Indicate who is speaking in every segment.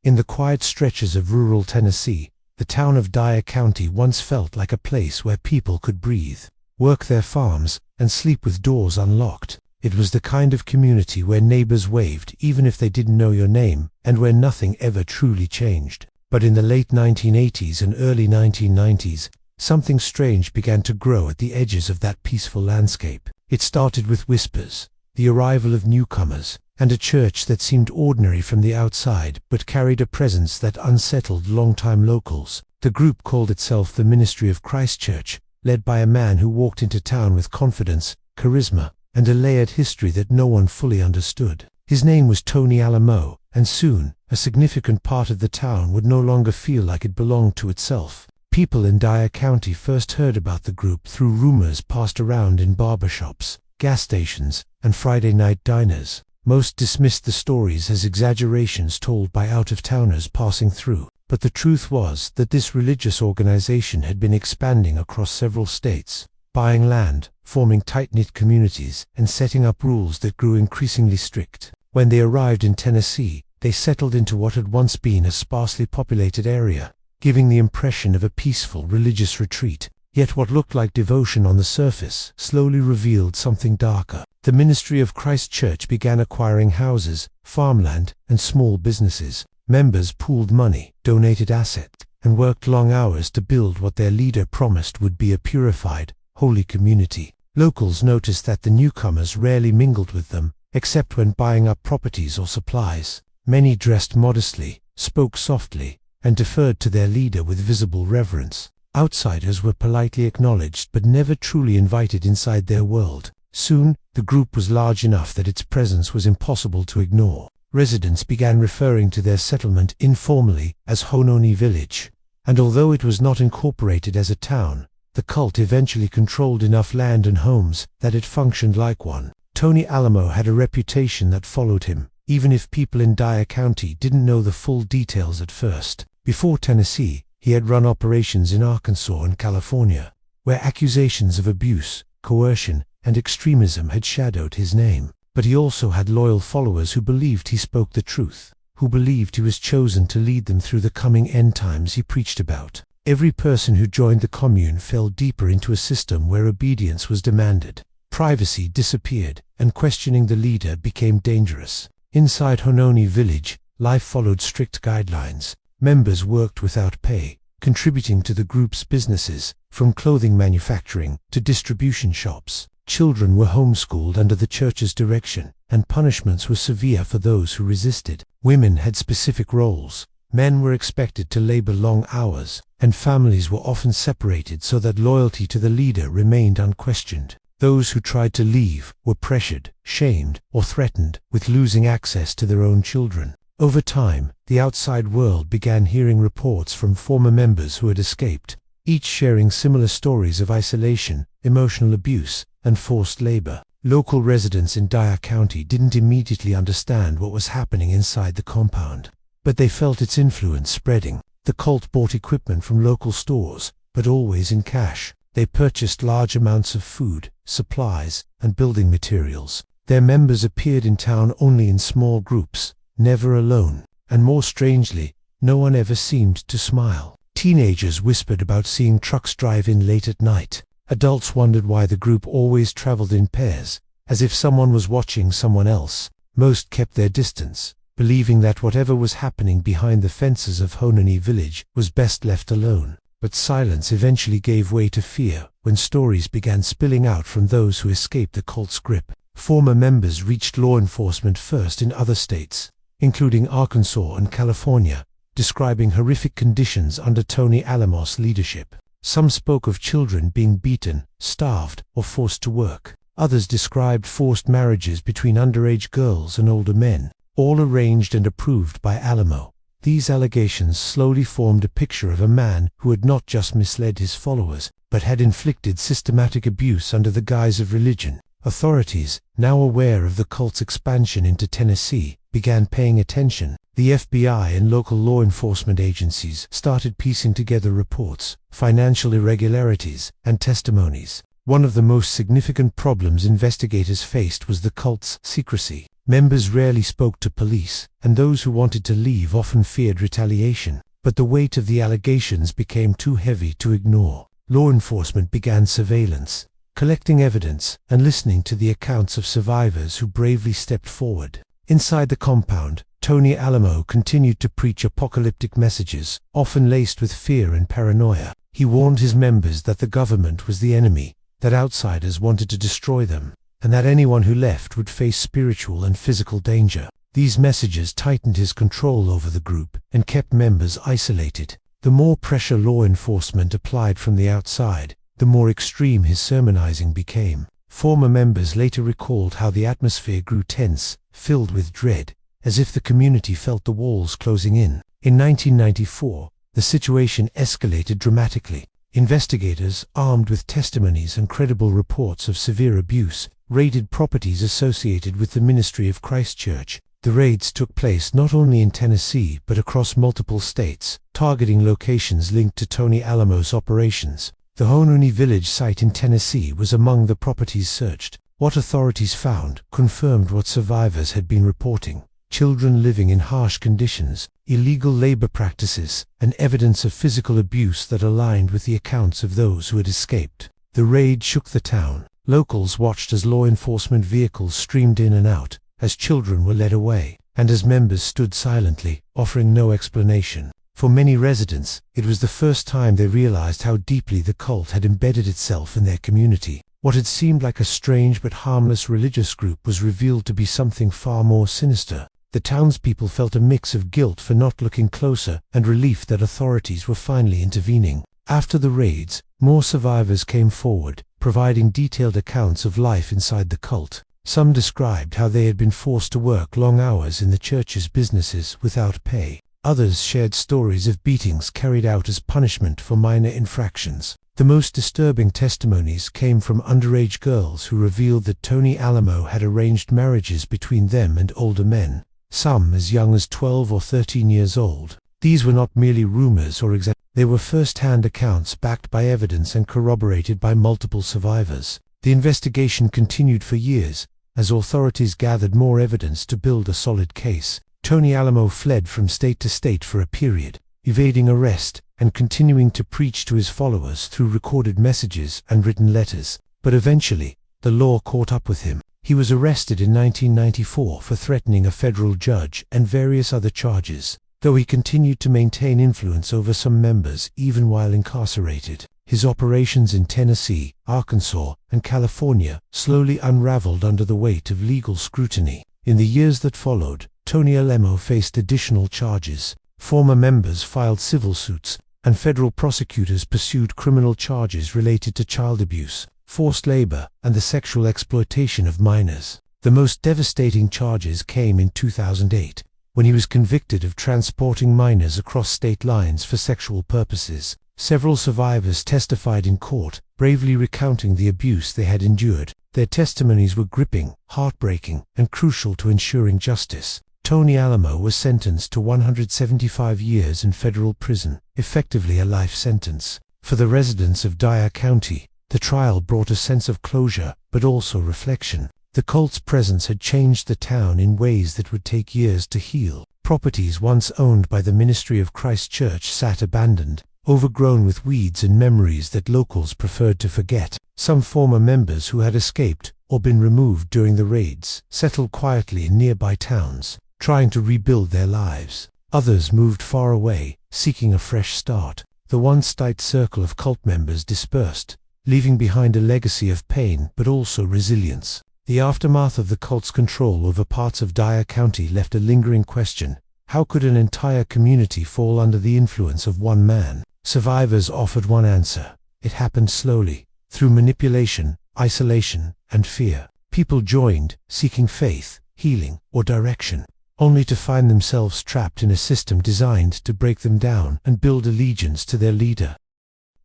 Speaker 1: In the quiet stretches of rural Tennessee, the town of Dyer County once felt like a place where people could breathe, work their farms, and sleep with doors unlocked. It was the kind of community where neighbors waved even if they didn't know your name, and where nothing ever truly changed. But in the late 1980s and early 1990s, something strange began to grow at the edges of that peaceful landscape. It started with whispers, the arrival of newcomers, and a church that seemed ordinary from the outside but carried a presence that unsettled longtime locals. The group called itself the Ministry of Christ Church, led by a man who walked into town with confidence, charisma, and a layered history that no one fully understood. His name was Tony Alamo, and soon, a significant part of the town would no longer feel like it belonged to itself. People in Dyer County first heard about the group through rumors passed around in barbershops, gas stations, and Friday night diners. Most dismissed the stories as exaggerations told by out-of-towners passing through, but the truth was that this religious organization had been expanding across several states, buying land, forming tight-knit communities, and setting up rules that grew increasingly strict. When they arrived in Tennessee, they settled into what had once been a sparsely populated area, giving the impression of a peaceful religious retreat. Yet what looked like devotion on the surface slowly revealed something darker. The Ministry of Christ Church began acquiring houses, farmland, and small businesses. Members pooled money, donated assets, and worked long hours to build what their leader promised would be a purified, holy community. Locals noticed that the newcomers rarely mingled with them, except when buying up properties or supplies. Many dressed modestly, spoke softly, and deferred to their leader with visible reverence. Outsiders were politely acknowledged but never truly invited inside their world. Soon, the group was large enough that its presence was impossible to ignore. Residents began referring to their settlement informally as Hononi Village, and although it was not incorporated as a town, the cult eventually controlled enough land and homes that it functioned like one. Tony Alamo had a reputation that followed him, even if people in Dyer County didn't know the full details at first. Before Tennessee, he had run operations in Arkansas and California, where accusations of abuse, coercion, and extremism had shadowed his name. But he also had loyal followers who believed he spoke the truth, who believed he was chosen to lead them through the coming end times he preached about. Every person who joined the commune fell deeper into a system where obedience was demanded, privacy disappeared, and questioning the leader became dangerous. Inside Hononi Village, life followed strict guidelines. Members worked without pay, contributing to the group's businesses, from clothing manufacturing to distribution shops. Children were homeschooled under the church's direction, and punishments were severe for those who resisted. Women had specific roles. Men were expected to labor long hours, and families were often separated so that loyalty to the leader remained unquestioned. Those who tried to leave were pressured, shamed, or threatened with losing access to their own children. Over time, the outside world began hearing reports from former members who had escaped, each sharing similar stories of isolation, emotional abuse, and forced labor. Local residents in Dyer County didn't immediately understand what was happening inside the compound, but they felt its influence spreading. The cult bought equipment from local stores, but always in cash. They purchased large amounts of food, supplies, and building materials. Their members appeared in town only in small groups, never alone, and more strangely, no one ever seemed to smile. Teenagers whispered about seeing trucks drive in late at night. Adults wondered why the group always traveled in pairs, as if someone was watching someone else. Most kept their distance, believing that whatever was happening behind the fences of Hononi Village was best left alone. But silence eventually gave way to fear when stories began spilling out from those who escaped the cult's grip. Former members reached law enforcement first in other states, including Arkansas and California, describing horrific conditions under Tony Alamo's leadership. Some spoke of children being beaten, starved, or forced to work. Others described forced marriages between underage girls and older men, all arranged and approved by Alamo. These allegations slowly formed a picture of a man who had not just misled his followers, but had inflicted systematic abuse under the guise of religion. Authorities, now aware of the cult's expansion into Tennessee, began paying attention. The FBI and local law enforcement agencies started piecing together reports, financial irregularities, and testimonies. One of the most significant problems investigators faced was the cult's secrecy. Members rarely spoke to police, and those who wanted to leave often feared retaliation. But the weight of the allegations became too heavy to ignore. Law enforcement began surveillance, collecting evidence, and listening to the accounts of survivors who bravely stepped forward. Inside the compound, Tony Alamo continued to preach apocalyptic messages, often laced with fear and paranoia. He warned his members that the government was the enemy, that outsiders wanted to destroy them, and that anyone who left would face spiritual and physical danger. These messages tightened his control over the group and kept members isolated. The more pressure law enforcement applied from the outside, the more extreme his sermonizing became. Former members later recalled how the atmosphere grew tense, filled with dread, as if the community felt the walls closing in. In 1994, the situation escalated dramatically. Investigators, armed with testimonies and credible reports of severe abuse, raided properties associated with the ministry of Christ Church. The raids took place not only in Tennessee but across multiple states, targeting locations linked to Tony Alamo's operations. The Hononi village site in Tennessee was among the properties searched. What authorities found confirmed what survivors had been reporting: children living in harsh conditions, illegal labor practices, and evidence of physical abuse that aligned with the accounts of those who had escaped. The raid shook the town. Locals watched as law enforcement vehicles streamed in and out, as children were led away, and as members stood silently, offering no explanation. For many residents, it was the first time they realized how deeply the cult had embedded itself in their community. What had seemed like a strange but harmless religious group was revealed to be something far more sinister. The townspeople felt a mix of guilt for not looking closer and relief that authorities were finally intervening. After the raids, more survivors came forward, providing detailed accounts of life inside the cult. Some described how they had been forced to work long hours in the church's businesses without pay. Others shared stories of beatings carried out as punishment for minor infractions. The most disturbing testimonies came from underage girls who revealed that Tony Alamo had arranged marriages between them and older men, some as young as 12 or 13 years old. These were not merely rumors or they were first-hand accounts backed by evidence and corroborated by multiple survivors. The investigation continued for years, as authorities gathered more evidence to build a solid case. Tony Alamo fled from state to state for a period, evading arrest and continuing to preach to his followers through recorded messages and written letters. But eventually, the law caught up with him. He was arrested in 1994 for threatening a federal judge and various other charges, though he continued to maintain influence over some members even while incarcerated. His operations in Tennessee, Arkansas, and California slowly unraveled under the weight of legal scrutiny. In the years that followed, Tony Alamo faced additional charges. Former members filed civil suits, and federal prosecutors pursued criminal charges related to child abuse, forced labor, and the sexual exploitation of minors. The most devastating charges came in 2008, when he was convicted of transporting minors across state lines for sexual purposes. Several survivors testified in court, bravely recounting the abuse they had endured. Their testimonies were gripping, heartbreaking, and crucial to ensuring justice. Tony Alamo was sentenced to 175 years in federal prison, effectively a life sentence. For the residents of Dyer County, the trial brought a sense of closure, but also reflection. The cult's presence had changed the town in ways that would take years to heal. Properties once owned by the ministry of Christ Church sat abandoned, overgrown with weeds and memories that locals preferred to forget. Some former members who had escaped or been removed during the raids settled quietly in nearby towns, trying to rebuild their lives. Others moved far away, seeking a fresh start. The once tight circle of cult members dispersed, leaving behind a legacy of pain but also resilience. The aftermath of the cult's control over parts of Dyer County left a lingering question: how could an entire community fall under the influence of one man? Survivors offered one answer: it happened slowly, through manipulation, isolation, and fear. People joined, seeking faith, healing, or direction, only to find themselves trapped in a system designed to break them down and build allegiance to their leader.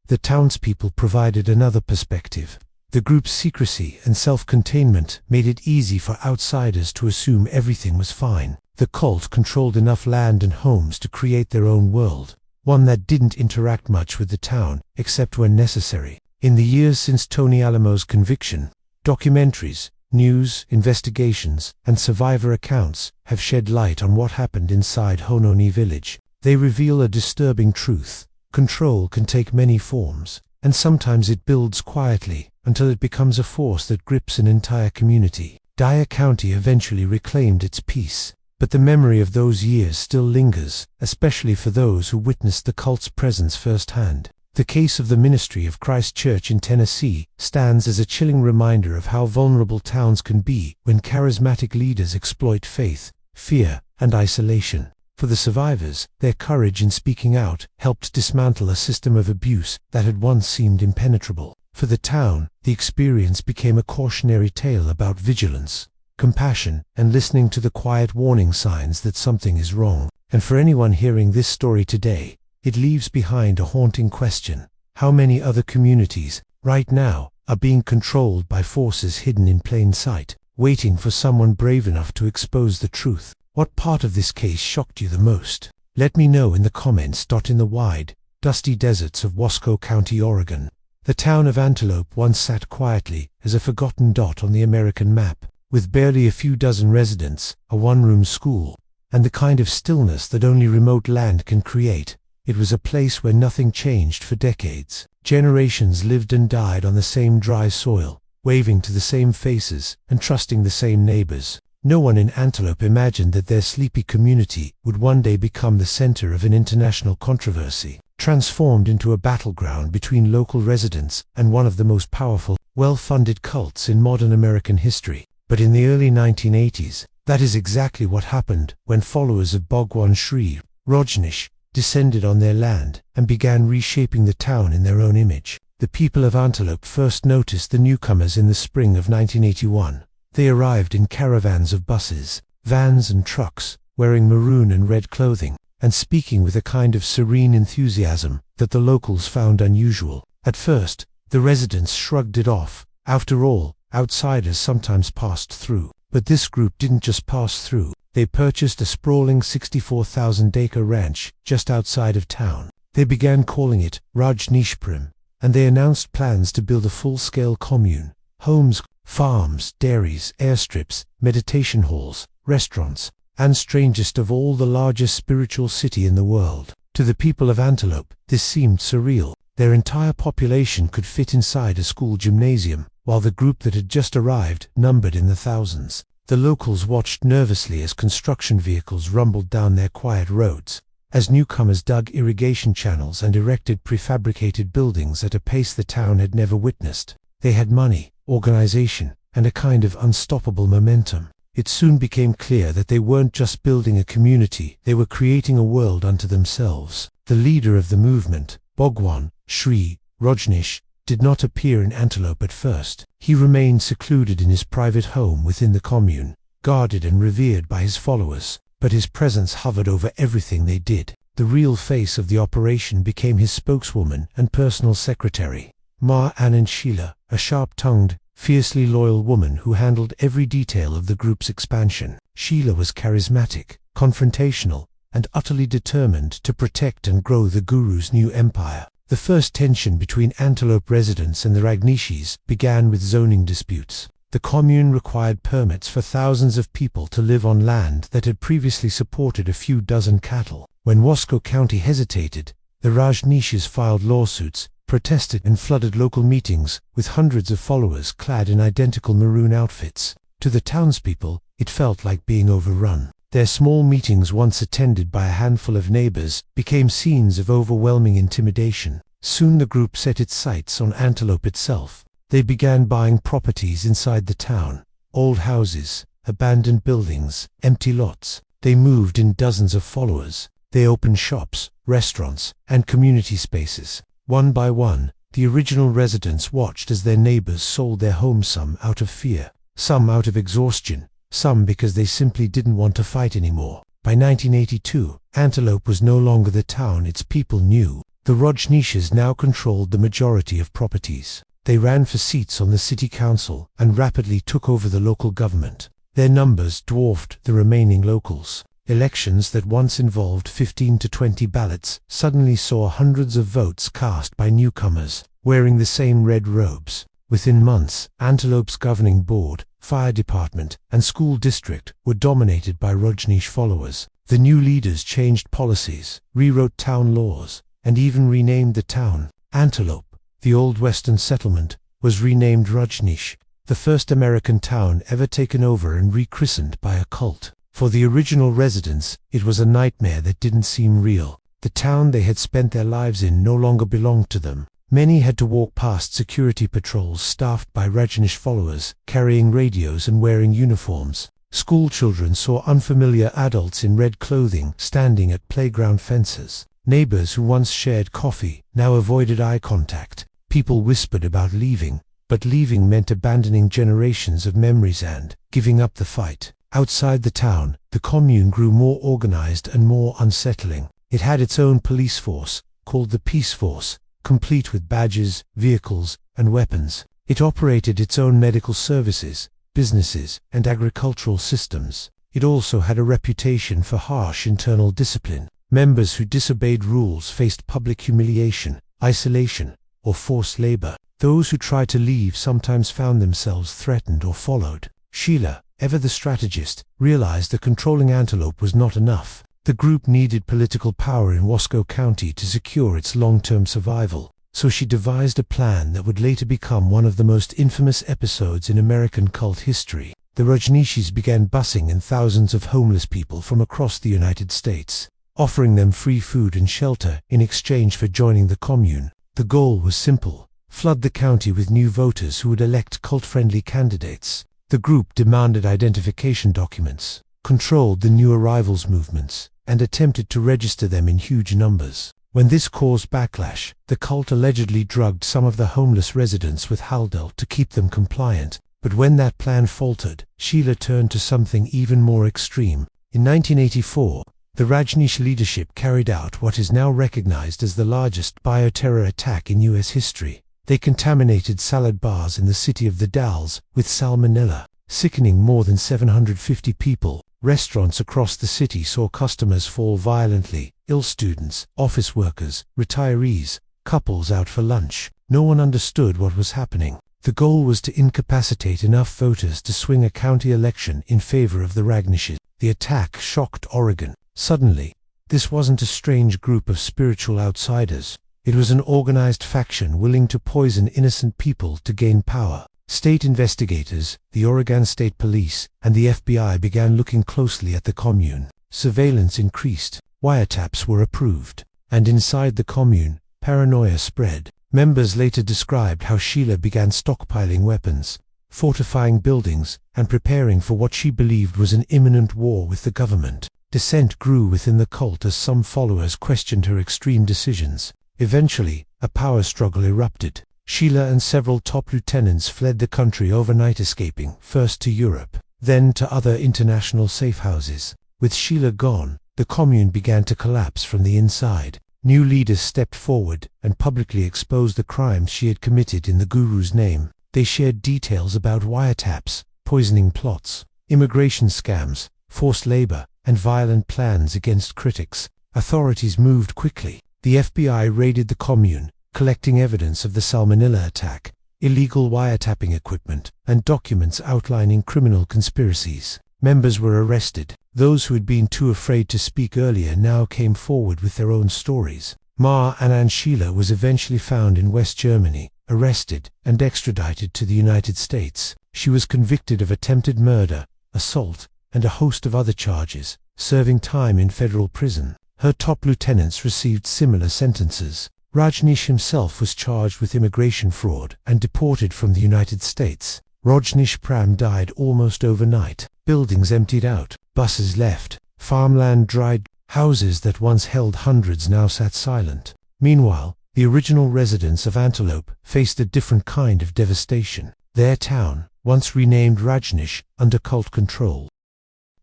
Speaker 1: The townspeople provided another perspective. The group's secrecy and self-containment made it easy for outsiders to assume everything was fine. The cult controlled enough land and homes to create their own world, one that didn't interact much with the town, except when necessary. In the years since Tony Alamo's conviction, documentaries, news, investigations, and survivor accounts have shed light on what happened inside Hononi village. They reveal a disturbing truth. Control can take many forms, and sometimes it builds quietly until it becomes a force that grips an entire community. Dyer County eventually reclaimed its peace, but the memory of those years still lingers, especially for those who witnessed the cult's presence firsthand. The case of the Ministry of Christ Church in Tennessee stands as a chilling reminder of how vulnerable towns can be when charismatic leaders exploit faith, fear, and isolation. For the survivors, their courage in speaking out helped dismantle a system of abuse that had once seemed impenetrable. For the town, the experience became a cautionary tale about vigilance, compassion, and listening to the quiet warning signs that something is wrong. And for anyone hearing this story today, it leaves behind a haunting question. How many other communities, right now, are being controlled by forces hidden in plain sight, waiting for someone brave enough to expose the truth? What part of this case shocked you the most? Let me know in the comments. In the wide, dusty deserts of Wasco County, Oregon, the town of Antelope once sat quietly as a forgotten dot on the American map, with barely a few dozen residents, a one-room school, and the kind of stillness that only remote land can create. It was a place where nothing changed for decades. Generations lived and died on the same dry soil, waving to the same faces and trusting the same neighbors. No one in Antelope imagined that their sleepy community would one day become the center of an international controversy, transformed into a battleground between local residents and one of the most powerful, well-funded cults in modern American history. But in the early 1980s, that is exactly what happened when followers of Bhagwan Shree Rajneesh descended on their land and began reshaping the town in their own image. The people of Antelope first noticed the newcomers in the spring of 1981. They arrived in caravans of buses, vans and trucks, wearing maroon and red clothing, and speaking with a kind of serene enthusiasm that the locals found unusual. At first, the residents shrugged it off. After all, outsiders sometimes passed through. But this group didn't just pass through. They purchased a sprawling 64,000-acre ranch just outside of town. They began calling it Rajneeshpuram, and they announced plans to build a full-scale commune. Homes, farms, dairies, airstrips, meditation halls, restaurants, and strangest of all, the largest spiritual city in the world. To the people of Antelope, this seemed surreal. Their entire population could fit inside a school gymnasium, while the group that had just arrived numbered in the thousands. The locals watched nervously as construction vehicles rumbled down their quiet roads, as newcomers dug irrigation channels and erected prefabricated buildings at a pace the town had never witnessed. They had money, organization, and a kind of unstoppable momentum. It soon became clear that they weren't just building a community, they were creating a world unto themselves. The leader of the movement, Bhagwan Shree Rajneesh, did not appear in Antelope at first. He remained secluded in his private home within the commune, guarded and revered by his followers, but his presence hovered over everything they did. The real face of the operation became his spokeswoman and personal secretary, Ma Anand Sheila, a sharp-tongued, fiercely loyal woman who handled every detail of the group's expansion. Sheila was charismatic, confrontational, and utterly determined to protect and grow the guru's new empire. The first tension between Antelope residents and the Rajneeshis began with zoning disputes. The commune required permits for thousands of people to live on land that had previously supported a few dozen cattle. When Wasco County hesitated, the Rajneeshis filed lawsuits, protested, and flooded local meetings with hundreds of followers clad in identical maroon outfits. To the townspeople, it felt like being overrun. Their small meetings, once attended by a handful of neighbors, became scenes of overwhelming intimidation. Soon the group set its sights on Antelope itself. They began buying properties inside the town, old houses, abandoned buildings, empty lots. They moved in dozens of followers. They opened shops, restaurants, and community spaces. One by one, the original residents watched as their neighbors sold their homes, some out of fear, some out of exhaustion, some because they simply didn't want to fight anymore. By 1982, Antelope was no longer the town its people knew. The Rajneeshis now controlled the majority of properties. They ran for seats on the city council and rapidly took over the local government. Their numbers dwarfed the remaining locals. Elections that once involved 15 to 20 ballots suddenly saw hundreds of votes cast by newcomers, wearing the same red robes. Within months, Antelope's governing board, fire department, and school district were dominated by Rajneesh followers. The new leaders changed policies, rewrote town laws, and even renamed the town. Antelope, the old western settlement, was renamed Rajneesh, the first American town ever taken over and rechristened by a cult. For the original residents, it was a nightmare that didn't seem real. The town they had spent their lives in no longer belonged to them. Many had to walk past security patrols staffed by Rajneesh followers, carrying radios and wearing uniforms. School children saw unfamiliar adults in red clothing standing at playground fences. Neighbors who once shared coffee now avoided eye contact. People whispered about leaving, but leaving meant abandoning generations of memories and giving up the fight. Outside the town, the commune grew more organized and more unsettling. It had its own police force, called the Peace Force, complete with badges, vehicles, and weapons. It operated its own medical services, businesses, and agricultural systems. It also had a reputation for harsh internal discipline. Members who disobeyed rules faced public humiliation, isolation, or forced labor. Those who tried to leave sometimes found themselves threatened or followed. Sheila, ever the strategist, realized that controlling Antelope was not enough. The group needed political power in Wasco County to secure its long-term survival, so she devised a plan that would later become one of the most infamous episodes in American cult history. The Rajneeshis began busing in thousands of homeless people from across the United States, offering them free food and shelter in exchange for joining the commune. The goal was simple: flood the county with new voters who would elect cult-friendly candidates. The group demanded identification documents, controlled the new arrivals movements, and attempted to register them in huge numbers. When this caused backlash, the cult allegedly drugged some of the homeless residents with Haldol to keep them compliant. But when that plan faltered, Sheila turned to something even more extreme. In 1984, the Rajneesh leadership carried out what is now recognized as the largest bioterror attack in U.S. history. They contaminated salad bars in the city of the Dalles with salmonella, sickening more than 750 people. Restaurants across the city saw customers fall violently, ill students, office workers, retirees, couples out for lunch. No one understood what was happening. The goal was to incapacitate enough voters to swing a county election in favor of the Rajneeshis. The attack shocked Oregon. Suddenly, this wasn't a strange group of spiritual outsiders. It was an organized faction willing to poison innocent people to gain power. State investigators, the Oregon State Police, and the FBI began looking closely at the commune. Surveillance increased, wiretaps were approved, and inside the commune, paranoia spread. Members later described how Sheila began stockpiling weapons, fortifying buildings, and preparing for what she believed was an imminent war with the government. Dissent grew within the cult as some followers questioned her extreme decisions. Eventually, a power struggle erupted. Sheila and several top lieutenants fled the country overnight, escaping first to Europe, then to other international safe houses. With Sheila gone, the commune began to collapse from the inside. New leaders stepped forward and publicly exposed the crimes she had committed in the Guru's name. They shared details about wiretaps, poisoning plots, immigration scams, forced labor, and violent plans against critics. Authorities moved quickly. The FBI raided the commune, collecting evidence of the salmonella attack, illegal wiretapping equipment, and documents outlining criminal conspiracies. Members were arrested. Those who had been too afraid to speak earlier now came forward with their own stories. Ma Anand Sheila was eventually found in West Germany, arrested, and extradited to the United States. She was convicted of attempted murder, assault, and a host of other charges, serving time in federal prison. Her top lieutenants received similar sentences. Rajneesh himself was charged with immigration fraud and deported from the United States. Rajneeshpuram died almost overnight. Buildings emptied out, buses left, farmland dried, houses that once held hundreds now sat silent. Meanwhile, the original residents of Antelope faced a different kind of devastation. Their town, once renamed Rajneesh, under cult control,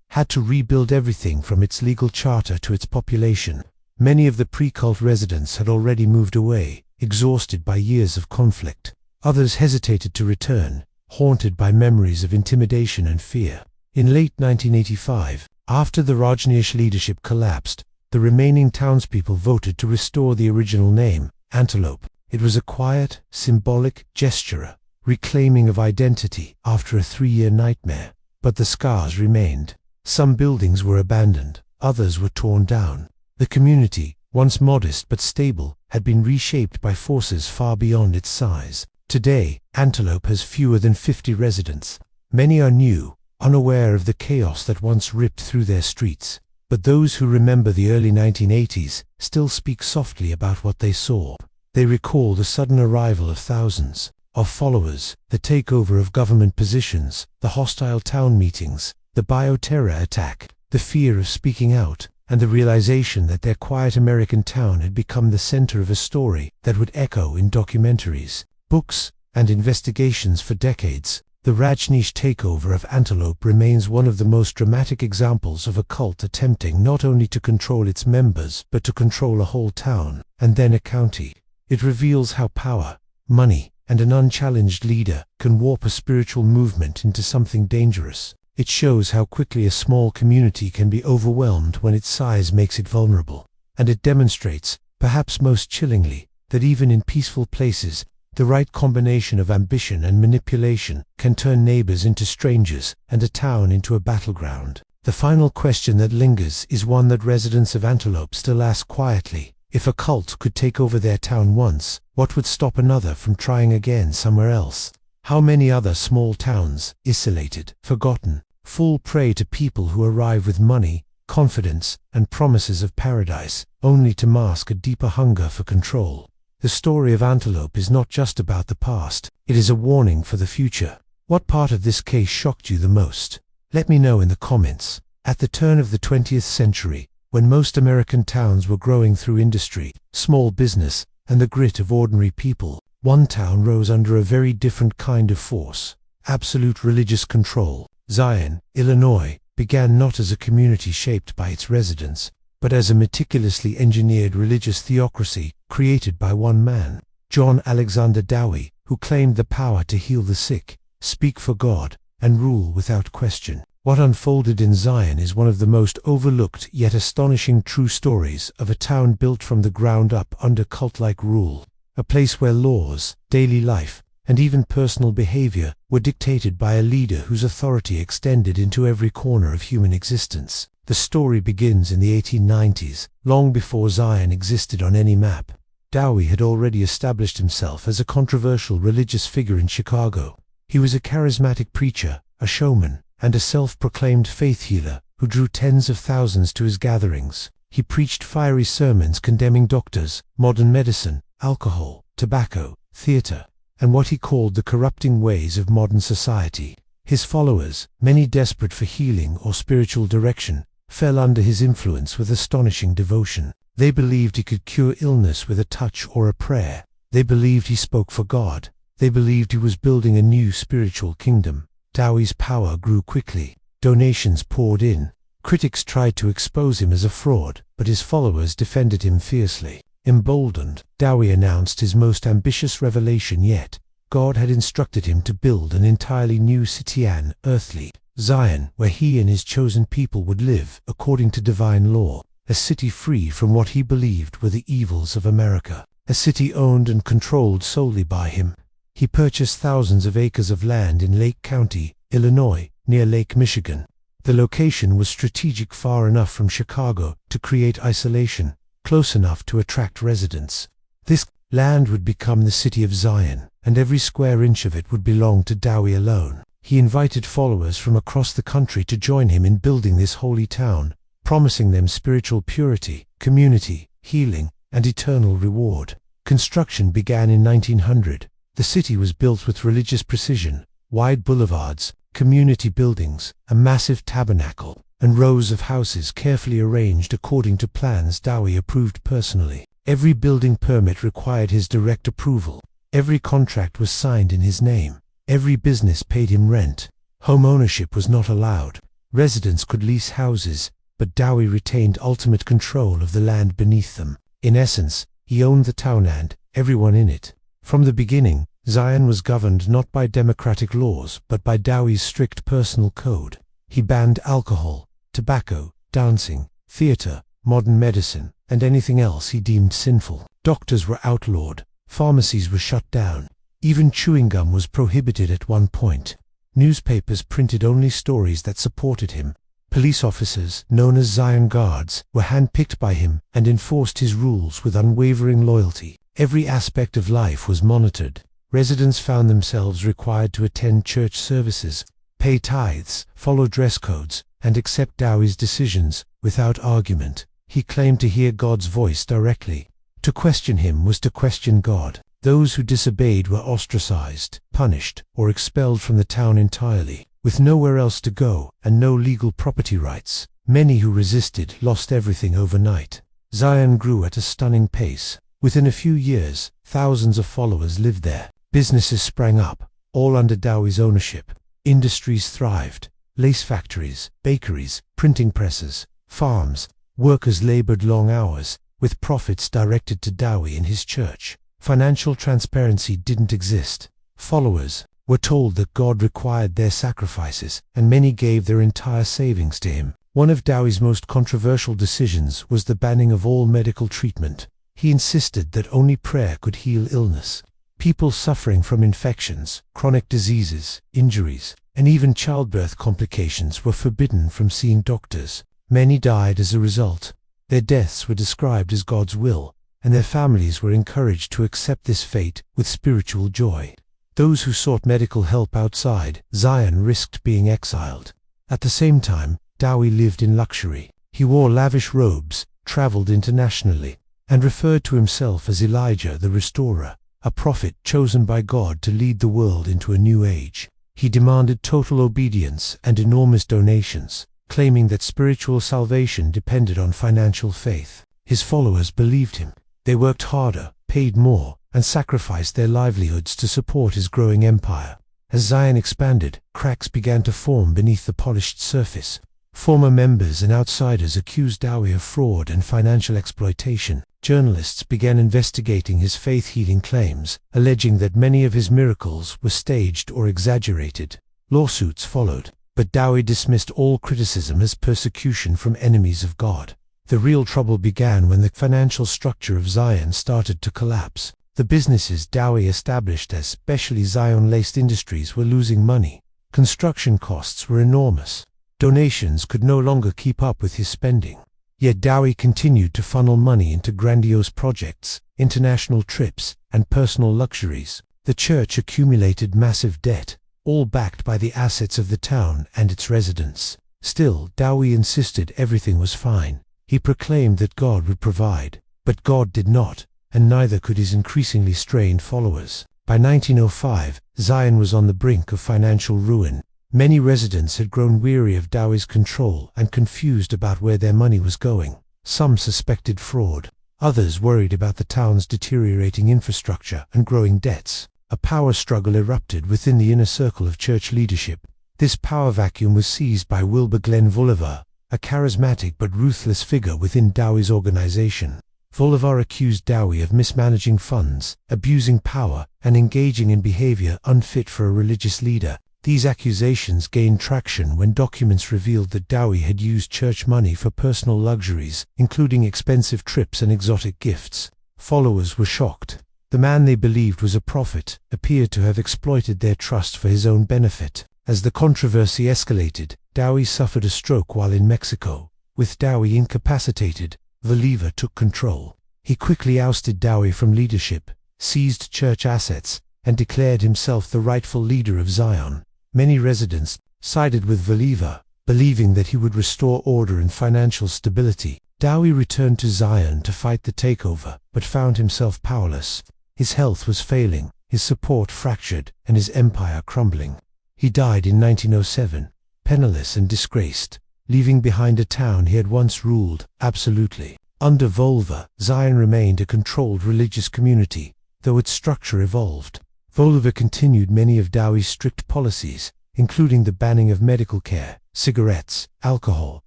Speaker 1: had to rebuild everything from its legal charter to its population. Many of the pre-cult residents had already moved away, exhausted by years of conflict. Others hesitated to return, haunted by memories of intimidation and fear. In late 1985, After the Rajneesh leadership collapsed, the remaining townspeople voted to restore the original name, Antelope. It was a quiet, symbolic gesture, reclaiming of identity after a 3-year nightmare. But the scars remained. Some buildings were abandoned, others were torn down. The community, once modest but stable, had been reshaped by forces far beyond its size. Today, Antelope has fewer than 50 residents. Many are new, unaware of the chaos that once ripped through their streets. But those who remember the early 1980s still speak softly about what they saw. They recall the sudden arrival of thousands of followers, the takeover of government positions, the hostile town meetings, the bioterror attack, the fear of speaking out, and the realization that their quiet American town had become the center of a story that would echo in documentaries, books, and investigations for decades. The Rajneesh takeover of Antelope remains one of the most dramatic examples of a cult attempting not only to control its members but to control a whole town, and then a county. It reveals how power, money, and an unchallenged leader can warp a spiritual movement into something dangerous. It shows how quickly a small community can be overwhelmed when its size makes it vulnerable. And it demonstrates, perhaps most chillingly, that even in peaceful places, the right combination of ambition and manipulation can turn neighbors into strangers and a town into a battleground. The final question that lingers is one that residents of Antelope still ask quietly. If a cult could take over their town once, what would stop another from trying again somewhere else? How many other small towns, isolated, forgotten, fall prey to people who arrive with money, confidence, and promises of paradise, only to mask a deeper hunger for control? The story of Antelope is not just about the past, it is a warning for the future. What part of this case shocked you the most? Let me know in the comments. At the turn of the 20th century, when most American towns were growing through industry, small business, and the grit of ordinary people, one town rose under a very different kind of force: absolute religious control. Zion, Illinois, began not as a community shaped by its residents, but as a meticulously engineered religious theocracy created by one man, John Alexander Dowie, who claimed the power to heal the sick, speak for God, and rule without question. What unfolded in Zion is one of the most overlooked yet astonishing true stories of a town built from the ground up under cult-like rule, a place where laws, daily life, and even personal behavior were dictated by a leader whose authority extended into every corner of human existence. The story begins in the 1890s, long before Zion existed on any map. Dowie had already established himself as a controversial religious figure in Chicago. He was a charismatic preacher, a showman, and a self-proclaimed faith healer who drew tens of thousands to his gatherings. He preached fiery sermons condemning doctors, modern medicine, alcohol, tobacco, theater, and what he called the corrupting ways of modern society. His followers, many desperate for healing or spiritual direction, fell under his influence with astonishing devotion. They believed he could cure illness with a touch or a prayer. They believed he spoke for God. They believed he was building a new spiritual kingdom. Dowie's power grew quickly. Donations poured in. Critics tried to expose him as a fraud, but his followers defended him fiercely. Emboldened, Dowie announced his most ambitious revelation yet. God had instructed him to build an entirely new city, an earthly Zion, where he and his chosen people would live according to divine law. A city free from what he believed were the evils of America. A city owned and controlled solely by him. He purchased thousands of acres of land in Lake County, Illinois, near Lake Michigan. The location was strategic, far enough from Chicago to create isolation, close enough to attract residents. This land would become the city of Zion, and every square inch of it would belong to Dowie alone. He invited followers from across the country to join him in building this holy town, promising them spiritual purity, community, healing, and eternal reward. Construction began in 1900. The city was built with religious precision: wide boulevards, community buildings, a massive tabernacle, and rows of houses carefully arranged according to plans Dowie approved personally. Every building permit required his direct approval. Every contract was signed in his name. Every business paid him rent. Home ownership was not allowed. Residents could lease houses, but Dowie retained ultimate control of the land beneath them. In essence, he owned the town and everyone in it. From the beginning, Zion was governed not by democratic laws but by Dowie's strict personal code. He banned alcohol, tobacco, dancing, theater, modern medicine, and anything else he deemed sinful. Doctors were outlawed, pharmacies were shut down, even chewing gum was prohibited at one point. Newspapers printed only stories that supported him. Police officers, known as Zion Guards, were handpicked by him and enforced his rules with unwavering loyalty. Every aspect of life was monitored. Residents found themselves required to attend church services, pay tithes, follow dress codes, and accept Dowie's decisions without argument. He claimed to hear God's voice directly. To question him was to question God. Those who disobeyed were ostracized, punished, or expelled from the town entirely. With nowhere else to go and no legal property rights, many who resisted lost everything overnight. Zion grew at a stunning pace. Within a few years, thousands of followers lived there. Businesses sprang up, all under Dowie's ownership. Industries thrived. Lace factories, bakeries, printing presses, farms. Workers labored long hours, with profits directed to Dowie and his church. Financial transparency didn't exist. Followers were told that God required their sacrifices, and many gave their entire savings to him. One of Dowie's most controversial decisions was the banning of all medical treatment. He insisted that only prayer could heal illness. People suffering from infections, chronic diseases, injuries, and even childbirth complications were forbidden from seeing doctors. Many died as a result. Their deaths were described as God's will, and their families were encouraged to accept this fate with spiritual joy. Those who sought medical help outside Zion risked being exiled. At the same time, Dowie lived in luxury. He wore lavish robes, traveled internationally, and referred to himself as Elijah the Restorer, a prophet chosen by God to lead the world into a new age. He demanded total obedience and enormous donations, claiming that spiritual salvation depended on financial faith. His followers believed him. They worked harder, paid more, and sacrificed their livelihoods to support his growing empire. As Zion expanded, cracks began to form beneath the polished surface. Former members and outsiders accused Dowie of fraud and financial exploitation. Journalists began investigating his faith-healing claims, alleging that many of his miracles were staged or exaggerated. Lawsuits followed, but Dowie dismissed all criticism as persecution from enemies of God. The real trouble began when the financial structure of Zion started to collapse. The businesses Dowie established, especially Zion-laced industries, were losing money. Construction costs were enormous. Donations could no longer keep up with his spending. Yet Dowie continued to funnel money into grandiose projects, international trips, and personal luxuries. The church accumulated massive debt, all backed by the assets of the town and its residents. Still, Dowie insisted everything was fine. He proclaimed that God would provide, but God did not, and neither could his increasingly strained followers. By 1905, Zion was on the brink of financial ruin. Many residents had grown weary of Dowie's control and confused about where their money was going. Some suspected fraud. Others worried about the town's deteriorating infrastructure and growing debts. A power struggle erupted within the inner circle of church leadership. This power vacuum was seized by Wilbur Glenn Bolivar, a charismatic but ruthless figure within Dowie's organization. Bolivar accused Dowie of mismanaging funds, abusing power, and engaging in behavior unfit for a religious leader. These accusations gained traction when documents revealed that Dowie had used church money for personal luxuries, including expensive trips and exotic gifts. Followers were shocked. The man they believed was a prophet appeared to have exploited their trust for his own benefit. As the controversy escalated, Dowie suffered a stroke while in Mexico. With Dowie incapacitated, Bolivar took control. He quickly ousted Dowie from leadership, seized church assets, and declared himself the rightful leader of Zion. Many residents sided with Bolivar, believing that he would restore order and financial stability. Dowie returned to Zion to fight the takeover, but found himself powerless. His health was failing, his support fractured, and his empire crumbling. He died in 1907, penniless and disgraced, leaving behind a town he had once ruled absolutely. Under Bolivar, Zion remained a controlled religious community, though its structure evolved. Bolivar continued many of Dowie's strict policies, including the banning of medical care, cigarettes, alcohol,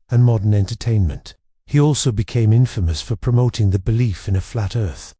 Speaker 1: and modern entertainment. He also became infamous for promoting the belief in a flat earth,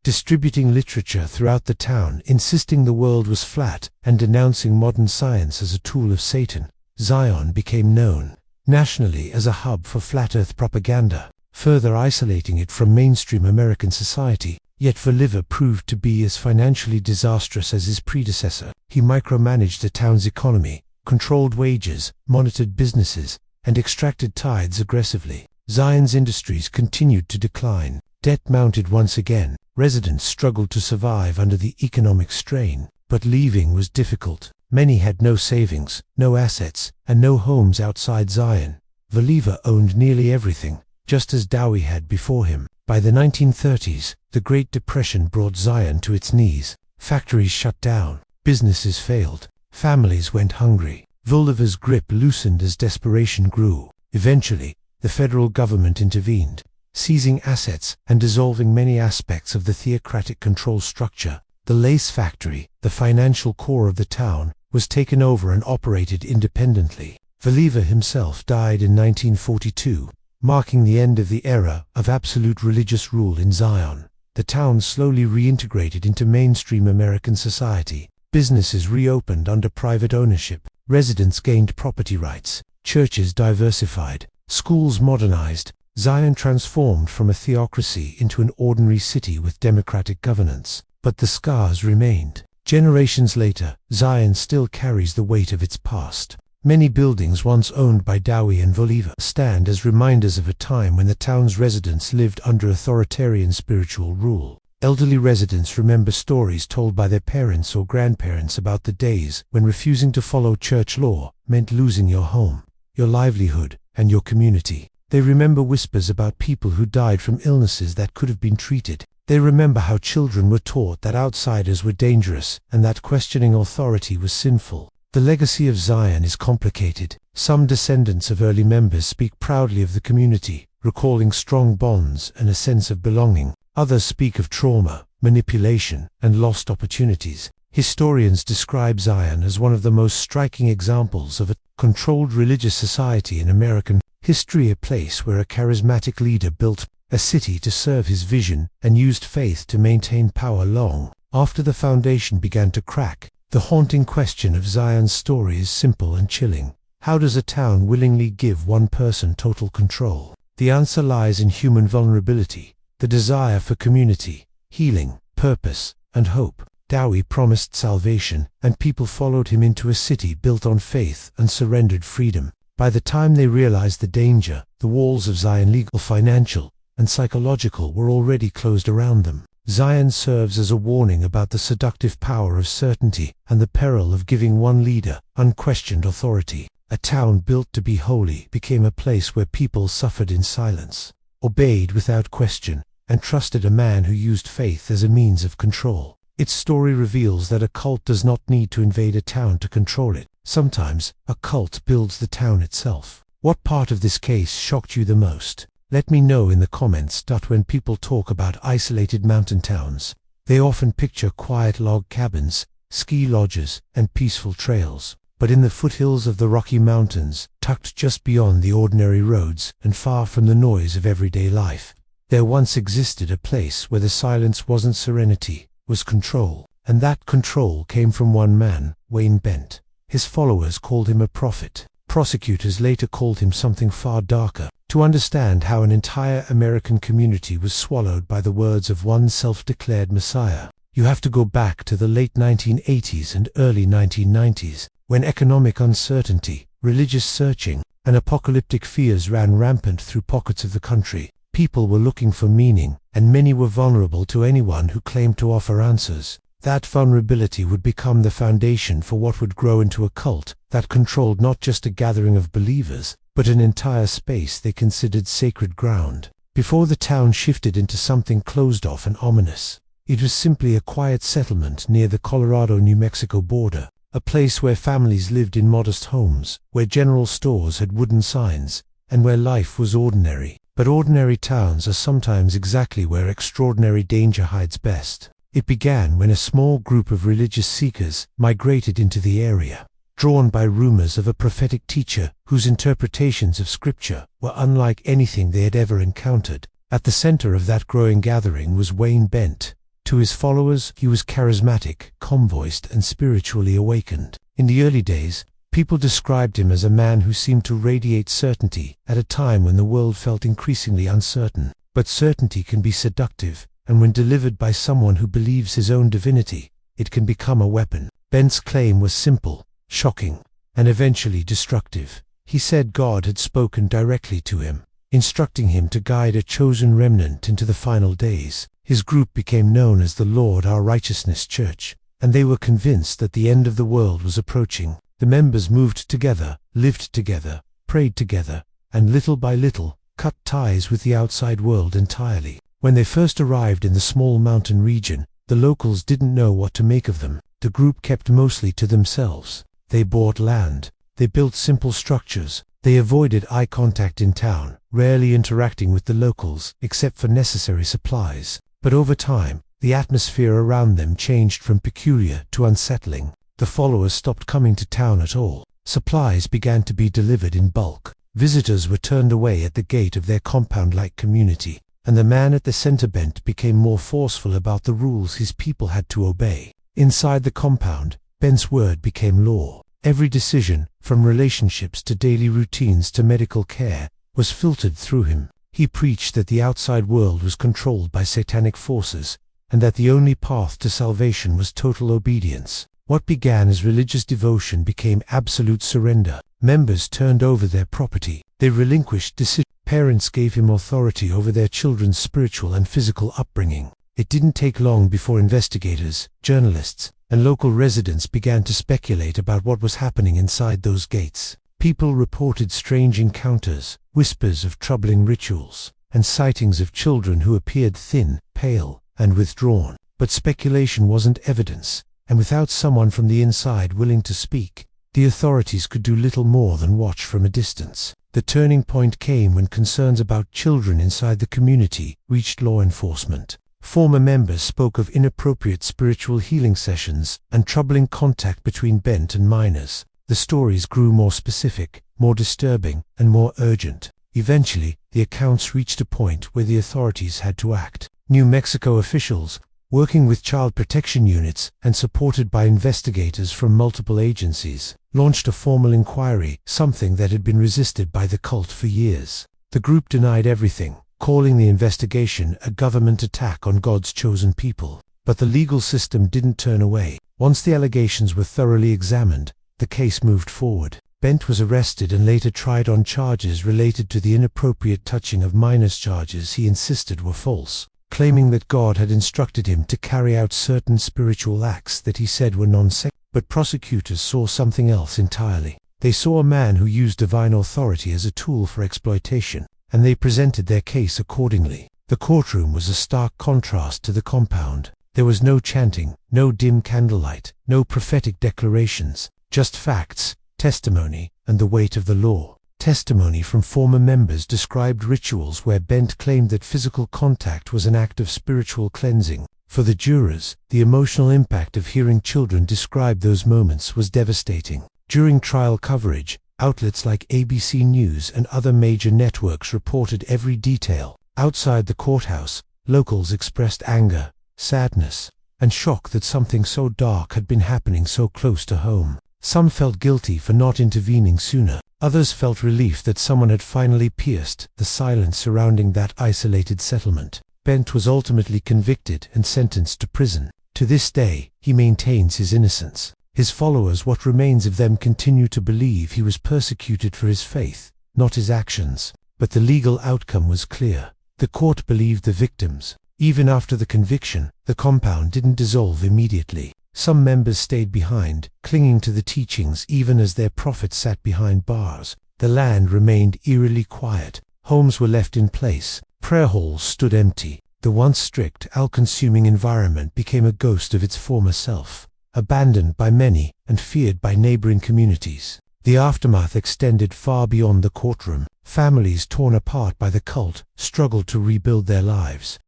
Speaker 1: distributing literature throughout the town, insisting the world was flat, and denouncing modern science as a tool of Satan. Zion became known nationally as a hub for flat earth propaganda, further isolating it from mainstream American society. Yet Voliva proved to be as financially disastrous as his predecessor. He micromanaged the town's economy, controlled wages, monitored businesses, and extracted tithes aggressively. Zion's industries continued to decline. Debt mounted once again. Residents struggled to survive under the economic strain, but leaving was difficult. Many had no savings, no assets, and no homes outside Zion. Voliva owned nearly everything, just as Dowie had before him. By the 1930s, the Great Depression brought Zion to its knees. Factories shut down, businesses failed, families went hungry. Voliva's grip loosened as desperation grew. Eventually, the federal government intervened, seizing assets and dissolving many aspects of the theocratic control structure. The lace factory, the financial core of the town, was taken over and operated independently. Voliva himself died in 1942, marking the end of the era of absolute religious rule in Zion. The town slowly reintegrated into mainstream American society. Businesses reopened under private ownership. Residents gained property rights. Churches diversified. Schools modernized. Zion transformed from a theocracy into an ordinary city with democratic governance. But the scars remained. Generations later, Zion still carries the weight of its past. Many buildings once owned by Dowie and Voliva stand as reminders of a time when the town's residents lived under authoritarian spiritual rule. Elderly residents remember stories told by their parents or grandparents about the days when refusing to follow church law meant losing your home, your livelihood, and your community. They remember whispers about people who died from illnesses that could have been treated. They remember how children were taught that outsiders were dangerous and that questioning authority was sinful. The legacy of Zion is complicated. Some descendants of early members speak proudly of the community, recalling strong bonds and a sense of belonging. Others speak of trauma, manipulation, and lost opportunities. Historians describe Zion as one of the most striking examples of a controlled religious society in American history, a place where a charismatic leader built a city to serve his vision and used faith to maintain power long after the foundation began to crack. The haunting question of Zion's story is simple and chilling. How does a town willingly give one person total control? The answer lies in human vulnerability, the desire for community, healing, purpose, and hope. Dowie promised salvation, and people followed him into a city built on faith and surrendered freedom. By the time they realized the danger, the walls of Zion, legal, financial, and psychological, were already closed around them. Zion serves as a warning about the seductive power of certainty and the peril of giving one leader unquestioned authority. A town built to be holy became a place where people suffered in silence, obeyed without question, and trusted a man who used faith as a means of control. Its story reveals that a cult does not need to invade a town to control it. Sometimes, a cult builds the town itself. What part of this case shocked you the most? Let me know in the comments. When people talk about isolated mountain towns, they often picture quiet log cabins, ski lodges, and peaceful trails. But in the foothills of the Rocky Mountains, tucked just beyond the ordinary roads and far from the noise of everyday life, there once existed a place where the silence wasn't serenity, was control. And that control came from one man, Wayne Bent. His followers called him a prophet. Prosecutors later called him something far darker. To understand how an entire American community was swallowed by the words of one self-declared messiah, you have to go back to the late 1980s and early 1990s, when economic uncertainty, religious searching, and apocalyptic fears ran rampant through pockets of the country. People were looking for meaning, and many were vulnerable to anyone who claimed to offer answers. That vulnerability would become the foundation for what would grow into a cult that controlled not just a gathering of believers, but an entire space they considered sacred ground. Before the town shifted into something closed off and ominous, it was simply a quiet settlement near the Colorado-New Mexico border, a place where families lived in modest homes, where general stores had wooden signs, and where life was ordinary. But ordinary towns are sometimes exactly where extraordinary danger hides best. It began when a small group of religious seekers migrated into the area, drawn by rumors of a prophetic teacher whose interpretations of scripture were unlike anything they had ever encountered. At the center of that growing gathering was Wayne Bent. To his followers, he was charismatic, calm-voiced, and spiritually awakened. In the early days, People described him as a man who seemed to radiate certainty at a time when the world felt increasingly uncertain. But certainty can be seductive, and when delivered by someone who believes his own divinity, it can become a weapon. Bent's claim was simple, shocking, and eventually destructive. He said God had spoken directly to him, instructing him to guide a chosen remnant into the final days. His group became known as the Lord Our Righteousness Church, and they were convinced that the end of the world was approaching. The members moved together, lived together, prayed together, and little by little, cut ties with the outside world entirely. When they first arrived in the small mountain region, the locals didn't know what to make of them. The group kept mostly to themselves. They bought land. They built simple structures. They avoided eye contact in town, rarely interacting with the locals except for necessary supplies. But over time, the atmosphere around them changed from peculiar to unsettling. The followers stopped coming to town at all. Supplies began to be delivered in bulk. Visitors were turned away at the gate of their compound-like community, and the man at the center Bent became more forceful about the rules his people had to obey. Inside the compound, Bent's word became law. Every decision, from relationships to daily routines to medical care, was filtered through him. He preached that the outside world was controlled by satanic forces, and that the only path to salvation was total obedience. What began as religious devotion became absolute surrender. Members turned over their property. They relinquished decisions. Parents gave him authority over their children's spiritual and physical upbringing. It didn't take long before investigators, journalists, and local residents began to speculate about what was happening inside those gates. People reported strange encounters, whispers of troubling rituals, and sightings of children who appeared thin, pale, and withdrawn. But speculation wasn't evidence, and without someone from the inside willing to speak, the authorities could do little more than watch from a distance. The turning point came when concerns about children inside the community reached law enforcement. Former members spoke of inappropriate spiritual healing sessions and troubling contact between Bent and minors. The stories grew more specific, more disturbing, and more urgent. Eventually, the accounts reached a point where the authorities had to act. New Mexico officials, working with child protection units and supported by investigators from multiple agencies, launched a formal inquiry, something that had been resisted by the cult for years. The group denied everything, calling the investigation a government attack on God's chosen people. But the legal system didn't turn away. Once the allegations were thoroughly examined, the case moved forward. Bent was arrested and later tried on charges related to the inappropriate touching of minors. Charges he insisted were false, claiming that God had instructed him to carry out certain spiritual acts that he said were non-sexual. But prosecutors saw something else entirely. They saw a man who used divine authority as a tool for exploitation, and they presented their case accordingly. The courtroom was a stark contrast to the compound. There was no chanting, no dim candlelight, no prophetic declarations, just facts, testimony, and the weight of the law. Testimony from former members described rituals where Bent claimed that physical contact was an act of spiritual cleansing. For the jurors, the emotional impact of hearing children describe those moments was devastating. During trial coverage, outlets like ABC News and other major networks reported every detail. Outside the courthouse, locals expressed anger, sadness, and shock that something so dark had been happening so close to home. Some felt guilty for not intervening sooner. Others felt relief that someone had finally pierced the silence surrounding that isolated settlement. Bent was ultimately convicted and sentenced to prison. To this day, he maintains his innocence. His followers, what remains of them, continue to believe he was persecuted for his faith, not his actions. But the legal outcome was clear. The court believed the victims. Even after the conviction, the compound didn't dissolve immediately. Some members stayed behind, clinging to the teachings even as their prophet sat behind bars. The land remained eerily quiet. Homes were left in place. Prayer halls stood empty. The once strict, all-consuming environment became a ghost of its former self, abandoned by many and feared by neighboring communities. The aftermath extended far beyond the courtroom. Families torn apart by the cult struggled to rebuild their lives.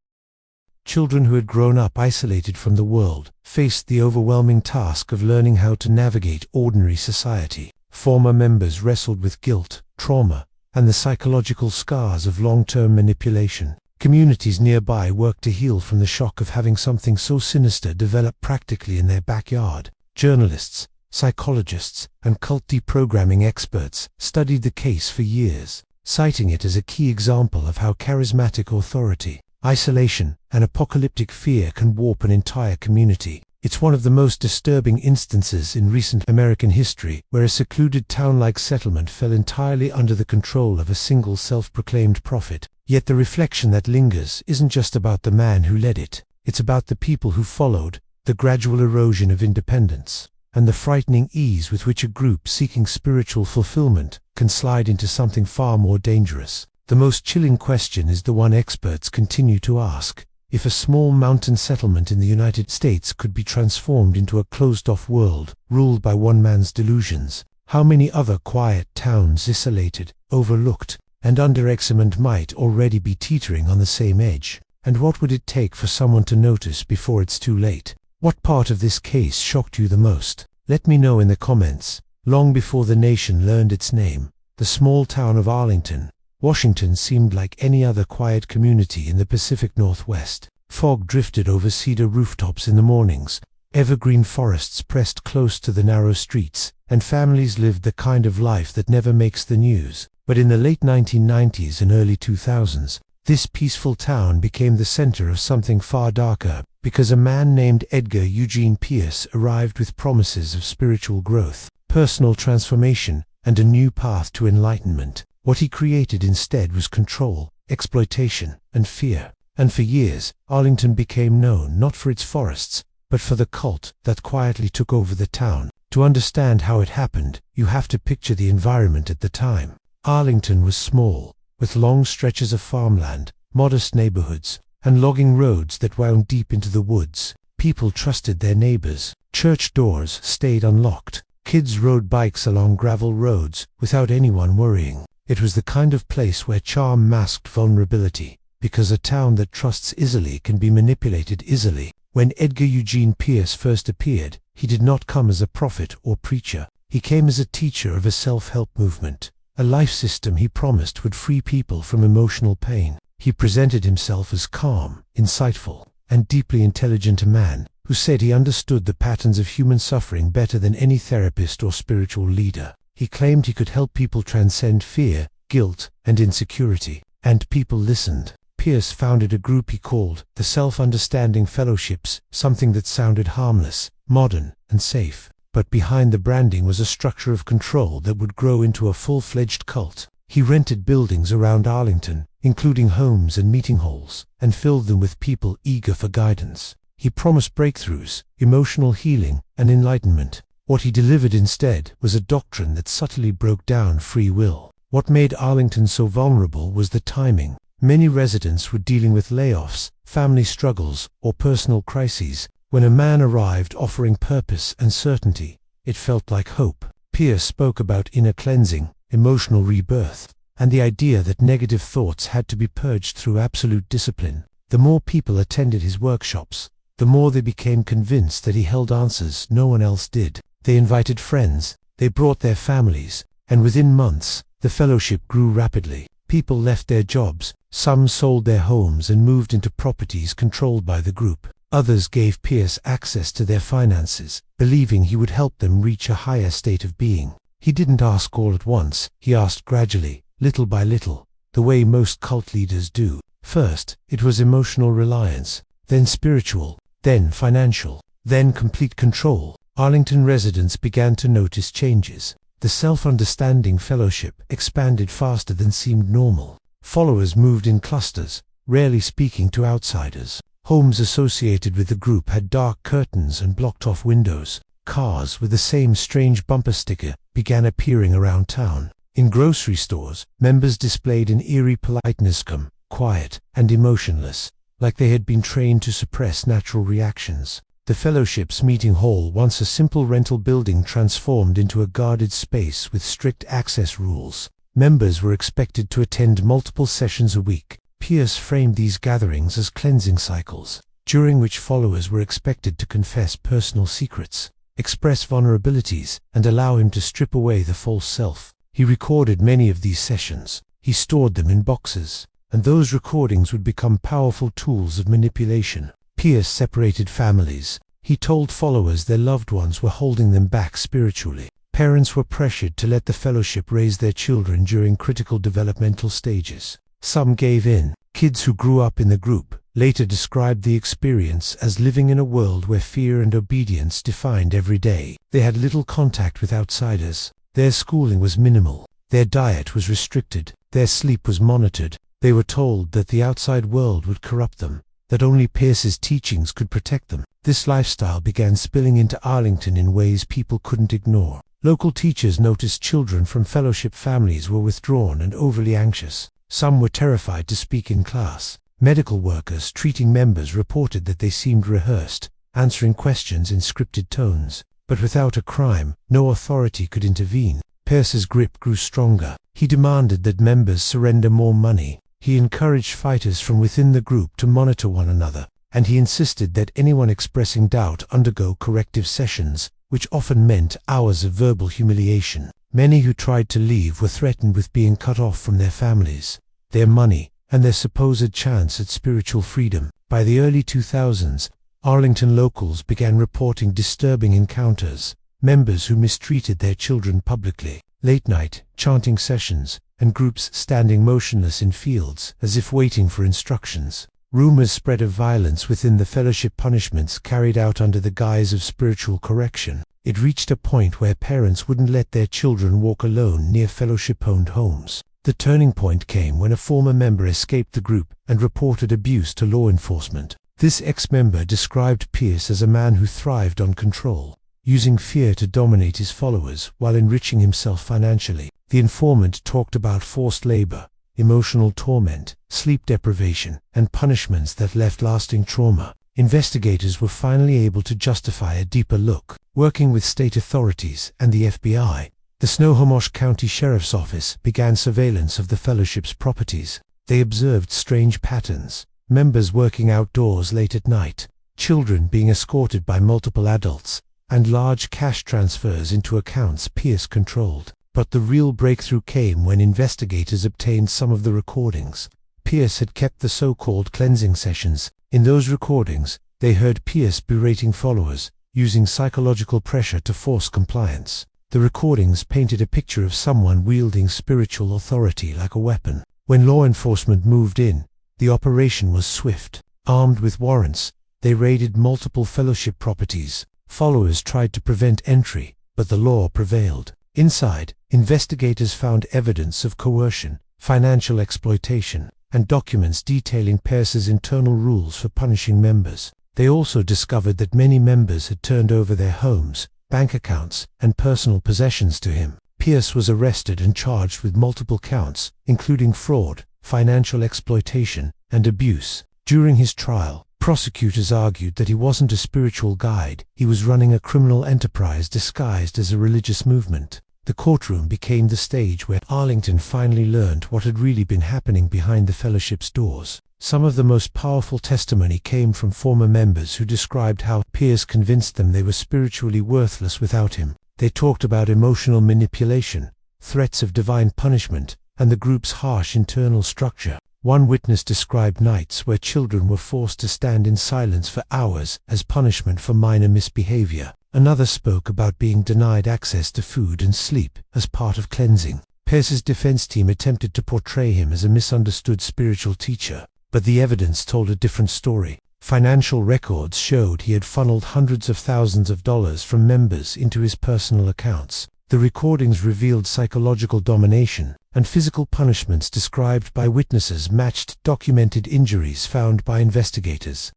Speaker 1: Children who had grown up isolated from the world faced the overwhelming task of learning how to navigate ordinary society. Former members wrestled with guilt, trauma, and the psychological scars of long-term manipulation. Communities nearby worked to heal from the shock of having something so sinister develop practically in their backyard. Journalists, psychologists, and cult deprogramming experts studied the case for years, citing it as a key example of how charismatic authority, isolation, and apocalyptic fear can warp an entire community. It's one of the most disturbing instances in recent American history where a secluded town-like settlement fell entirely under the control of a single self-proclaimed prophet. Yet the reflection that lingers isn't just about the man who led it. It's about the people who followed, the gradual erosion of independence, and the frightening ease with which a group seeking spiritual fulfillment can slide into something far more dangerous. The most chilling question is the one experts continue to ask. If a small mountain settlement in the United States could be transformed into a closed-off world, ruled by one man's delusions, how many other quiet towns, isolated, overlooked, and under-examined, might already be teetering on the same edge? And what would it take for someone to notice before it's too late? What part of this case shocked you the most? Let me know in the comments. Long before the nation learned its name, the small town of Arlington, Washington seemed like any other quiet community in the Pacific Northwest. Fog drifted over cedar rooftops in the mornings, evergreen forests pressed close to the narrow streets, and families lived the kind of life that never makes the news. But in the late 1990s and early 2000s, this peaceful town became the center of something far darker, because a man named Edgar Eugene Pierce arrived with promises of spiritual growth, personal transformation, and a new path to enlightenment. What he created instead was control, exploitation, and fear. And for years, Arlington became known not for its forests, but for the cult that quietly took over the town. To understand how it happened, you have to picture the environment at the time. Arlington was small, with long stretches of farmland, modest neighborhoods, and logging roads that wound deep into the woods. People trusted their neighbors. Church doors stayed unlocked. Kids rode bikes along gravel roads without anyone worrying. It was the kind of place where charm masked vulnerability, because a town that trusts easily can be manipulated easily. When Edgar Eugene Pierce first appeared, he did not come as a prophet or preacher. He came as a teacher of a self-help movement, a life system he promised would free people from emotional pain. He presented himself as calm, insightful, and deeply intelligent, a man who said he understood the patterns of human suffering better than any therapist or spiritual leader. He claimed he could help people transcend fear, guilt, and insecurity, and people listened. Pierce founded a group he called the Self-Understanding Fellowships, something that sounded harmless, modern, and safe. But behind the branding was a structure of control that would grow into a full-fledged cult. He rented buildings around Arlington, including homes and meeting halls, and filled them with people eager for guidance. He promised breakthroughs, emotional healing, and enlightenment. What he delivered instead was a doctrine that subtly broke down free will. What made Arlington so vulnerable was the timing. Many residents were dealing with layoffs, family struggles, or personal crises. When a man arrived offering purpose and certainty, it felt like hope. Pierce spoke about inner cleansing, emotional rebirth, and the idea that negative thoughts had to be purged through absolute discipline. The more people attended his workshops, the more they became convinced that he held answers no one else did. They invited friends, they brought their families, and within months, the fellowship grew rapidly. People left their jobs, some sold their homes and moved into properties controlled by the group. Others gave Pierce access to their finances, believing he would help them reach a higher state of being. He didn't ask all at once, he asked gradually, little by little, the way most cult leaders do. First, it was emotional reliance, then spiritual, then financial, then complete control. Arlington residents began to notice changes. The Self-Understanding Fellowship expanded faster than seemed normal. Followers moved in clusters, rarely speaking to outsiders. Homes associated with the group had dark curtains and blocked-off windows. Cars with the same strange bumper sticker began appearing around town. In grocery stores, members displayed an eerie politeness, calm, quiet, and emotionless, like they had been trained to suppress natural reactions. The fellowship's meeting hall, once a simple rental building, transformed into a guarded space with strict access rules. Members were expected to attend multiple sessions a week. Pierce framed these gatherings as cleansing cycles, during which followers were expected to confess personal secrets, express vulnerabilities, and allow him to strip away the false self. He recorded many of these sessions. He stored them in boxes, and those recordings would become powerful tools of manipulation. Pierce separated families, He told followers their loved ones were holding them back spiritually. Parents were pressured to let the fellowship raise their children during critical developmental stages. Some gave in. Kids who grew up in the group later described the experience as living in a world where fear and obedience defined every day. They had little contact with outsiders. Their schooling was minimal. Their diet was restricted. Their sleep was monitored. They were told that the outside world would corrupt them, that only Pierce's teachings could protect them. This lifestyle began spilling into Arlington in ways people couldn't ignore. Local teachers noticed children from fellowship families were withdrawn and overly anxious. Some were terrified to speak in class. Medical workers treating members reported that they seemed rehearsed, answering questions in scripted tones. But without a crime, no authority could intervene. Pierce's grip grew stronger. He demanded that members surrender more money. He encouraged fighters from within the group to monitor one another, and he insisted that anyone expressing doubt undergo corrective sessions, which often meant hours of verbal humiliation. Many who tried to leave were threatened with being cut off from their families, their money, and their supposed chance at spiritual freedom. By the early 2000s, Arlington locals began reporting disturbing encounters, members who mistreated their children publicly, late-night chanting sessions, and groups standing motionless in fields as if waiting for instructions. Rumors spread of violence within the fellowship, punishments carried out under the guise of spiritual correction. It reached a point where parents wouldn't let their children walk alone near fellowship-owned homes. The turning point came when a former member escaped the group and reported abuse to law enforcement. This ex-member described Pierce as a man who thrived on control, using fear to dominate his followers while enriching himself financially. The informant talked about forced labor, emotional torment, sleep deprivation, and punishments that left lasting trauma. Investigators were finally able to justify a deeper look. Working with state authorities and the FBI, the Snohomish County Sheriff's Office began surveillance of the fellowship's properties. They observed strange patterns: members working outdoors late at night, children being escorted by multiple adults, and large cash transfers into accounts Pierce controlled. But the real breakthrough came when investigators obtained some of the recordings. Pierce had kept the so-called cleansing sessions. In those recordings, they heard Pierce berating followers, using psychological pressure to force compliance. The recordings painted a picture of someone wielding spiritual authority like a weapon. When law enforcement moved in, the operation was swift. Armed with warrants, they raided multiple fellowship properties. Followers tried to prevent entry, but the law prevailed. Inside, investigators found evidence of coercion, financial exploitation, and documents detailing Pierce's internal rules for punishing members. They also discovered that many members had turned over their homes, bank accounts, and personal possessions to him. Pierce was arrested and charged with multiple counts, including fraud, financial exploitation, and abuse. During his trial, prosecutors argued that he wasn't a spiritual guide, he was running a criminal enterprise disguised as a religious movement. The courtroom became the stage where Arlington finally learned what had really been happening behind the fellowship's doors. Some of the most powerful testimony came from former members who described how Pierce convinced them they were spiritually worthless without him. They talked about emotional manipulation, threats of divine punishment, and the group's harsh internal structure. One witness described nights where children were forced to stand in silence for hours as punishment for minor misbehavior. Another spoke about being denied access to food and sleep as part of cleansing. Pierce's defense team attempted to portray him as a misunderstood spiritual teacher, but the evidence told a different story. Financial records showed he had funneled hundreds of thousands of dollars from members into his personal accounts. The recordings revealed psychological domination, and physical punishments described by witnesses matched documented injuries found by investigators.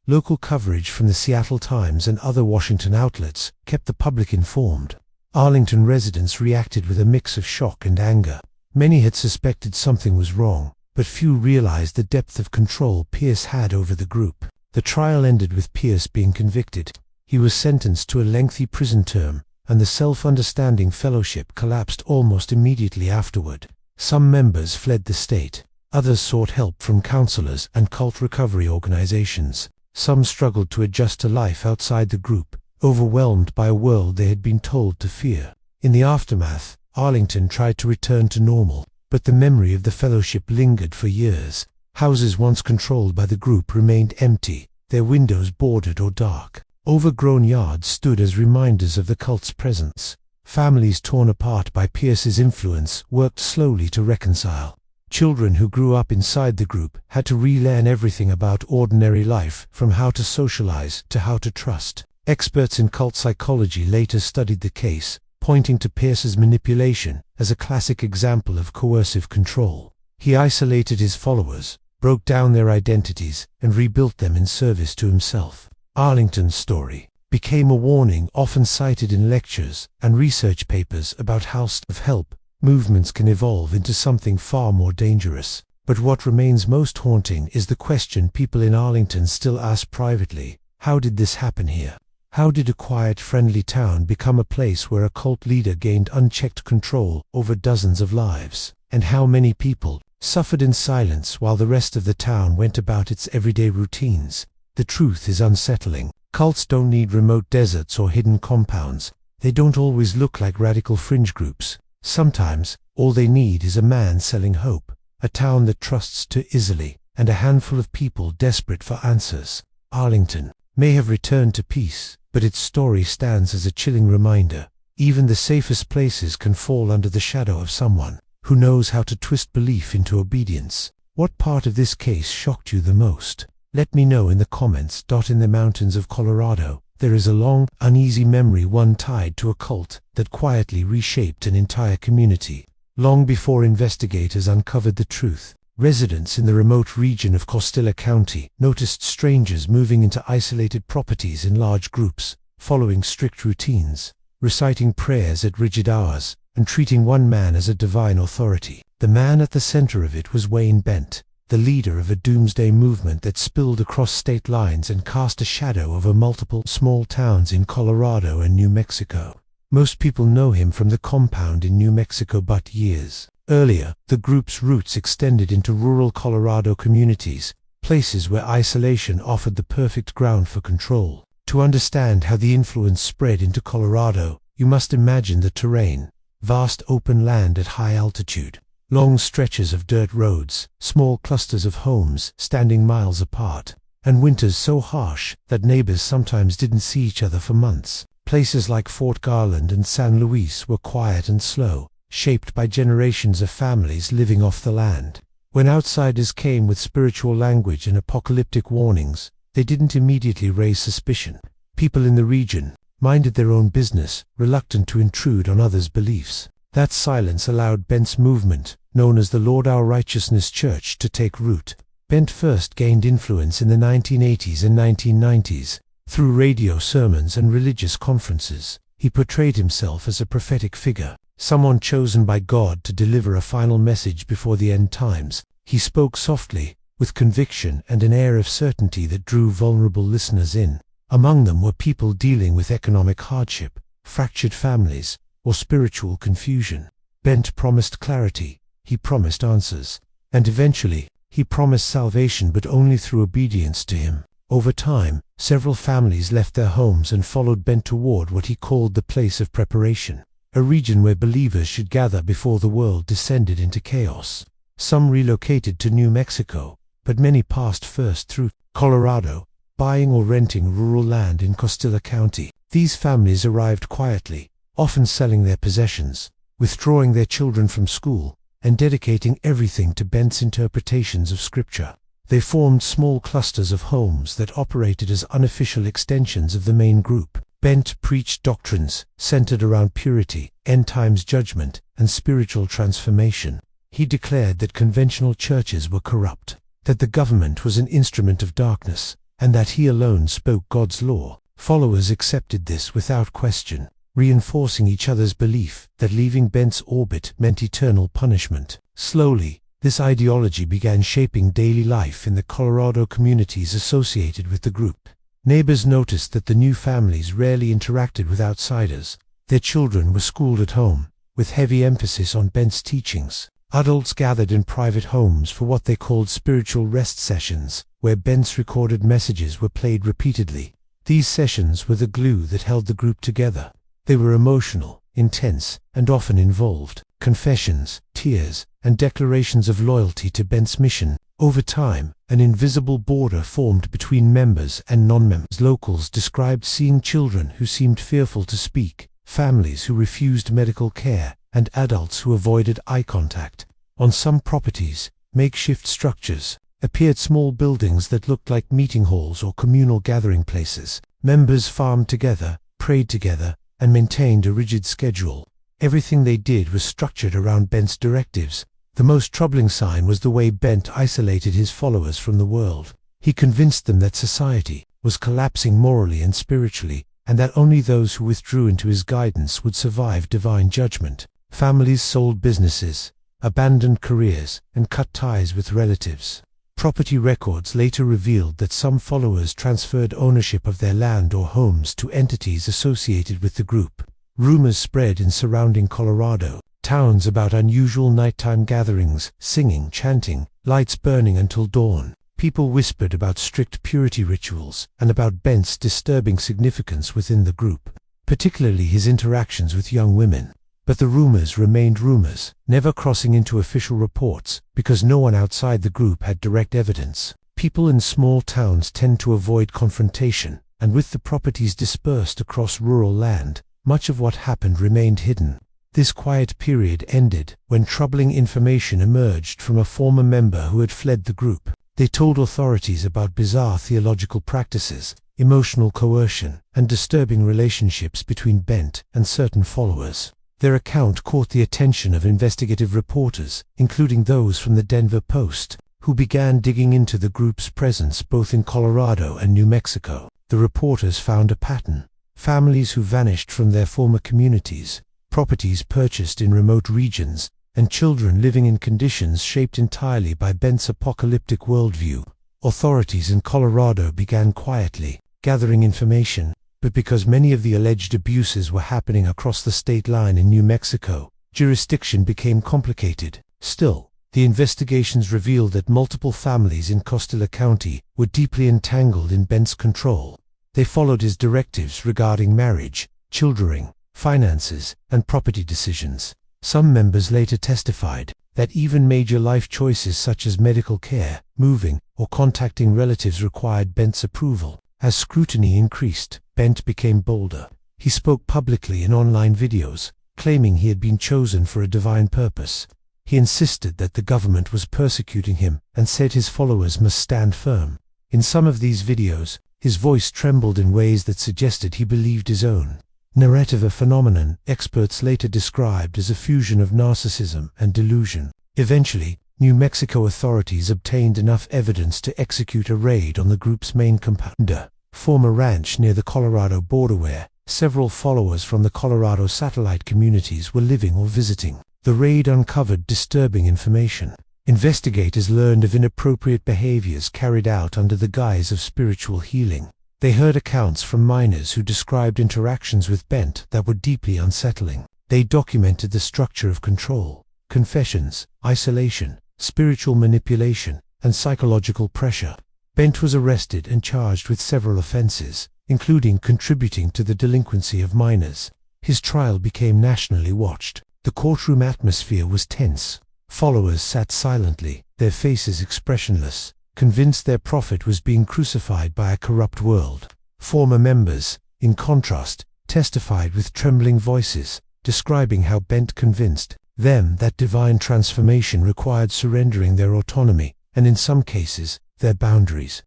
Speaker 1: Local coverage from the Seattle Times and other Washington outlets kept the public informed. Arlington residents reacted with a mix of shock and anger. Many had suspected something was wrong, but few realized the depth of control Pierce had over the group. The trial ended with Pierce being convicted. He was sentenced to a lengthy prison term, and the self-understanding fellowship collapsed almost immediately afterward. Some members fled the state. Others sought help from counselors and cult recovery organizations. Some struggled to adjust to life outside the group, overwhelmed by a world they had been told to fear. In the aftermath, Arlington tried to return to normal, but the memory of the fellowship lingered for years. Houses once controlled by the group remained empty, their windows boarded or dark. Overgrown yards stood as reminders of the cult's presence. Families torn apart by Pierce's influence worked slowly to reconcile. Children who grew up inside the group had to relearn everything about ordinary life, from how to socialize to how to trust. Experts in cult psychology later studied the case, pointing to Pierce's manipulation as a classic example of coercive control. He isolated his followers, broke down their identities, and rebuilt them in service to himself. Arlington's story became a warning often cited in lectures and research papers about how self-help movements can evolve into something far more dangerous. But what remains most haunting is the question people in Arlington still ask privately: how did this happen here? How did a quiet, friendly town become a place where a cult leader gained unchecked control over dozens of lives? And how many people suffered in silence while the rest of the town went about its everyday routines? The truth is unsettling. Cults don't need remote deserts or hidden compounds. They don't always look like radical fringe groups. Sometimes, all they need is a man selling hope, a town that trusts too easily, and a handful of people desperate for answers. Arlington may have returned to peace, but its story stands as a chilling reminder. Even the safest places can fall under the shadow of someone who knows how to twist belief into obedience. What part of this case shocked you the most? Let me know in the comments. In the mountains of Colorado, there is a long, uneasy memory, one tied to a cult that quietly reshaped an entire community. Long before investigators uncovered the truth, residents in the remote region of Costilla County noticed strangers moving into isolated properties in large groups, following strict routines, reciting prayers at rigid hours, and treating one man as a divine authority. The man at the center of it was Wayne Bent, the leader of a doomsday movement that spilled across state lines and cast a shadow over multiple small towns in Colorado and New Mexico. Most people know him from the compound in New Mexico, but years earlier, the group's roots extended into rural Colorado communities, places where isolation offered the perfect ground for control. To understand how the influence spread into Colorado, you must imagine the terrain: vast open land at high altitude, long stretches of dirt roads, small clusters of homes standing miles apart, and winters so harsh that neighbors sometimes didn't see each other for months. Places like Fort Garland and San Luis were quiet and slow, shaped by generations of families living off the land. When outsiders came with spiritual language and apocalyptic warnings, they didn't immediately raise suspicion. People in the region minded their own business, reluctant to intrude on others' beliefs. That silence allowed Bent's movement, known as the Lord Our Righteousness Church, to take root. Bent first gained influence in the 1980s and 1990s. Through radio sermons and religious conferences, he portrayed himself as a prophetic figure, someone chosen by God to deliver a final message before the end times. He spoke softly, with conviction and an air of certainty that drew vulnerable listeners in. Among them were people dealing with economic hardship, fractured families, or spiritual confusion. Bent promised clarity, he promised answers, and eventually, he promised salvation, but only through obedience to him. Over time, several families left their homes and followed Bent toward what he called the place of preparation, a region where believers should gather before the world descended into chaos. Some relocated to New Mexico, but many passed first through Colorado, buying or renting rural land in Costilla County. These families arrived quietly, often selling their possessions, withdrawing their children from school, and dedicating everything to Bent's interpretations of Scripture. They formed small clusters of homes that operated as unofficial extensions of the main group. Bent preached doctrines centered around purity, end-times judgment, and spiritual transformation. He declared that conventional churches were corrupt, that the government was an instrument of darkness, and that he alone spoke God's law. Followers accepted this without question, reinforcing each other's belief that leaving Bent's orbit meant eternal punishment. Slowly, this ideology began shaping daily life in the Colorado communities associated with the group. Neighbors noticed that the new families rarely interacted with outsiders. Their children were schooled at home, with heavy emphasis on Bent's teachings. Adults gathered in private homes for what they called spiritual rest sessions, where Bent's recorded messages were played repeatedly. These sessions were the glue that held the group together. They were emotional, intense, and often involved confessions, tears, and declarations of loyalty to Bent's mission. Over time, an invisible border formed between members and non-members. Locals described seeing children who seemed fearful to speak, families who refused medical care, and adults who avoided eye contact. On some properties, makeshift structures appeared, small buildings that looked like meeting halls or communal gathering places. Members farmed together, prayed together, and maintained a rigid schedule. Everything they did was structured around Bent's directives. The most troubling sign was the way Bent isolated his followers from the world. He convinced them that society was collapsing morally and spiritually, and that only those who withdrew into his guidance would survive divine judgment. Families sold businesses, abandoned careers, and cut ties with relatives. Property records later revealed that some followers transferred ownership of their land or homes to entities associated with the group. Rumors spread in surrounding Colorado towns about unusual nighttime gatherings, singing, chanting, lights burning until dawn. People whispered about strict purity rituals and about Bent's disturbing significance within the group, particularly his interactions with young women. But the rumors remained rumors, never crossing into official reports, because no one outside the group had direct evidence. People in small towns tend to avoid confrontation, and with the properties dispersed across rural land, much of what happened remained hidden. This quiet period ended when troubling information emerged from a former member who had fled the group. They told authorities about bizarre theological practices, emotional coercion, and disturbing relationships between Bent and certain followers. Their account caught the attention of investigative reporters, including those from the Denver Post, who began digging into the group's presence both in Colorado and New Mexico. The reporters found a pattern: families who vanished from their former communities, properties purchased in remote regions, and children living in conditions shaped entirely by Bent's apocalyptic worldview. Authorities in Colorado began quietly gathering information, but because many of the alleged abuses were happening across the state line in New Mexico, jurisdiction became complicated. Still, the investigations revealed that multiple families in Costilla County were deeply entangled in Bent's control. They followed his directives regarding marriage, children, finances, and property decisions. Some members later testified that even major life choices such as medical care, moving, or contacting relatives required Bent's approval. As scrutiny increased, Bent became bolder. He spoke publicly in online videos, claiming he had been chosen for a divine purpose. He insisted that the government was persecuting him and said his followers must stand firm. In some of these videos, his voice trembled in ways that suggested he believed his own narrative, a phenomenon experts later described as a fusion of narcissism and delusion. Eventually, New Mexico authorities obtained enough evidence to execute a raid on the group's main compound, a former ranch near the Colorado border where several followers from the Colorado satellite communities were living or visiting. The raid uncovered disturbing information. Investigators learned of inappropriate behaviors carried out under the guise of spiritual healing. They heard accounts from minors who described interactions with Bent that were deeply unsettling. They documented the structure of control, confessions, isolation, spiritual manipulation, and psychological pressure. Bent was arrested and charged with several offenses, including contributing to the delinquency of minors. His trial became nationally watched. The courtroom atmosphere was tense. Followers sat silently, their faces expressionless, convinced their prophet was being crucified by a corrupt world. Former members, in contrast, testified with trembling voices, describing how Bent convinced them that divine transformation required surrendering their autonomy, and in some cases, their boundaries.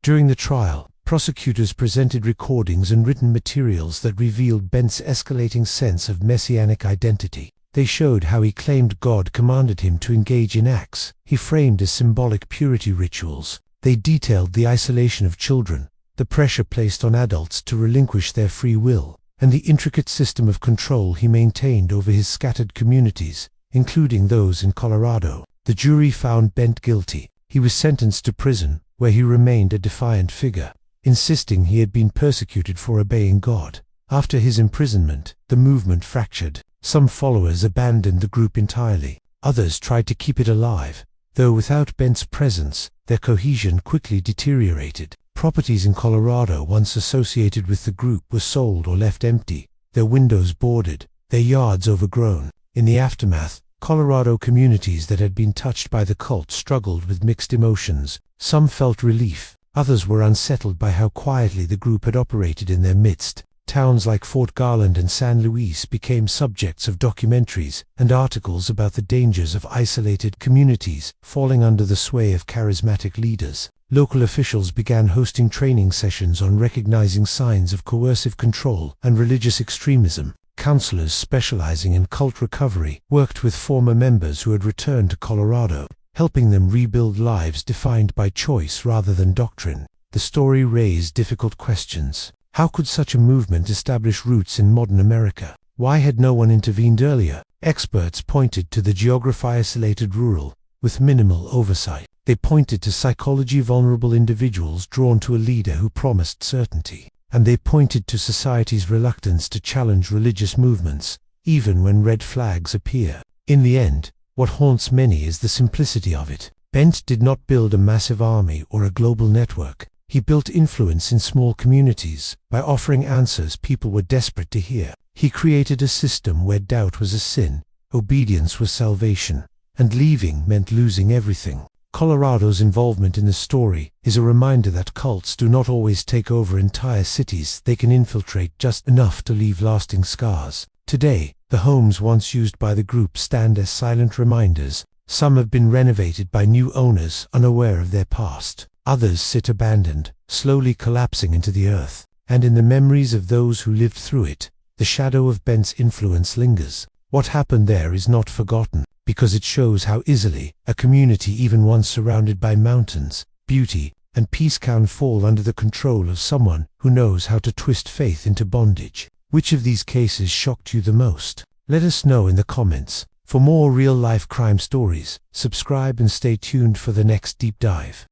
Speaker 1: During the trial, prosecutors presented recordings and written materials that revealed Bent's escalating sense of messianic identity. They showed how he claimed God commanded him to engage in acts he framed as symbolic purity rituals. They detailed the isolation of children, the pressure placed on adults to relinquish their free will, and the intricate system of control he maintained over his scattered communities, including those in Colorado. The jury found Bent guilty. He was sentenced to prison, where he remained a defiant figure, insisting he had been persecuted for obeying God. After his imprisonment, the movement fractured. Some followers abandoned the group entirely. Others tried to keep it alive, though without Bent's presence, their cohesion quickly deteriorated. Properties in Colorado once associated with the group were sold or left empty, their windows boarded, their yards overgrown. In the aftermath, Colorado communities that had been touched by the cult struggled with mixed emotions. Some felt relief, others were unsettled by how quietly the group had operated in their midst. Towns like Fort Garland and San Luis became subjects of documentaries and articles about the dangers of isolated communities falling under the sway of charismatic leaders. Local officials began hosting training sessions on recognizing signs of coercive control and religious extremism. Counselors specializing in cult recovery worked with former members who had returned to Colorado, helping them rebuild lives defined by choice rather than doctrine. The story raised difficult questions. How could such a movement establish roots in modern America? Why had no one intervened earlier? Experts pointed to the geography-isolated rural, with minimal oversight. They pointed to psychology vulnerable individuals drawn to a leader who promised certainty. And they pointed to society's reluctance to challenge religious movements, even when red flags appear. In the end, what haunts many is the simplicity of it. Bent did not build a massive army or a global network. He built influence in small communities by offering answers people were desperate to hear. He created a system where doubt was a sin, obedience was salvation, and leaving meant losing everything. Colorado's involvement in the story is a reminder that cults do not always take over entire cities. They can infiltrate just enough to leave lasting scars. Today, the homes once used by the group stand as silent reminders. Some have been renovated by new owners unaware of their past. Others sit abandoned, slowly collapsing into the earth. And in the memories of those who lived through it, the shadow of Bent's influence lingers. What happened there is not forgotten, because it shows how easily a community even once surrounded by mountains, beauty, and peace can fall under the control of someone who knows how to twist faith into bondage. Which of these cases shocked you the most? Let us know in the comments. For more real-life crime stories, subscribe and stay tuned for the next deep dive.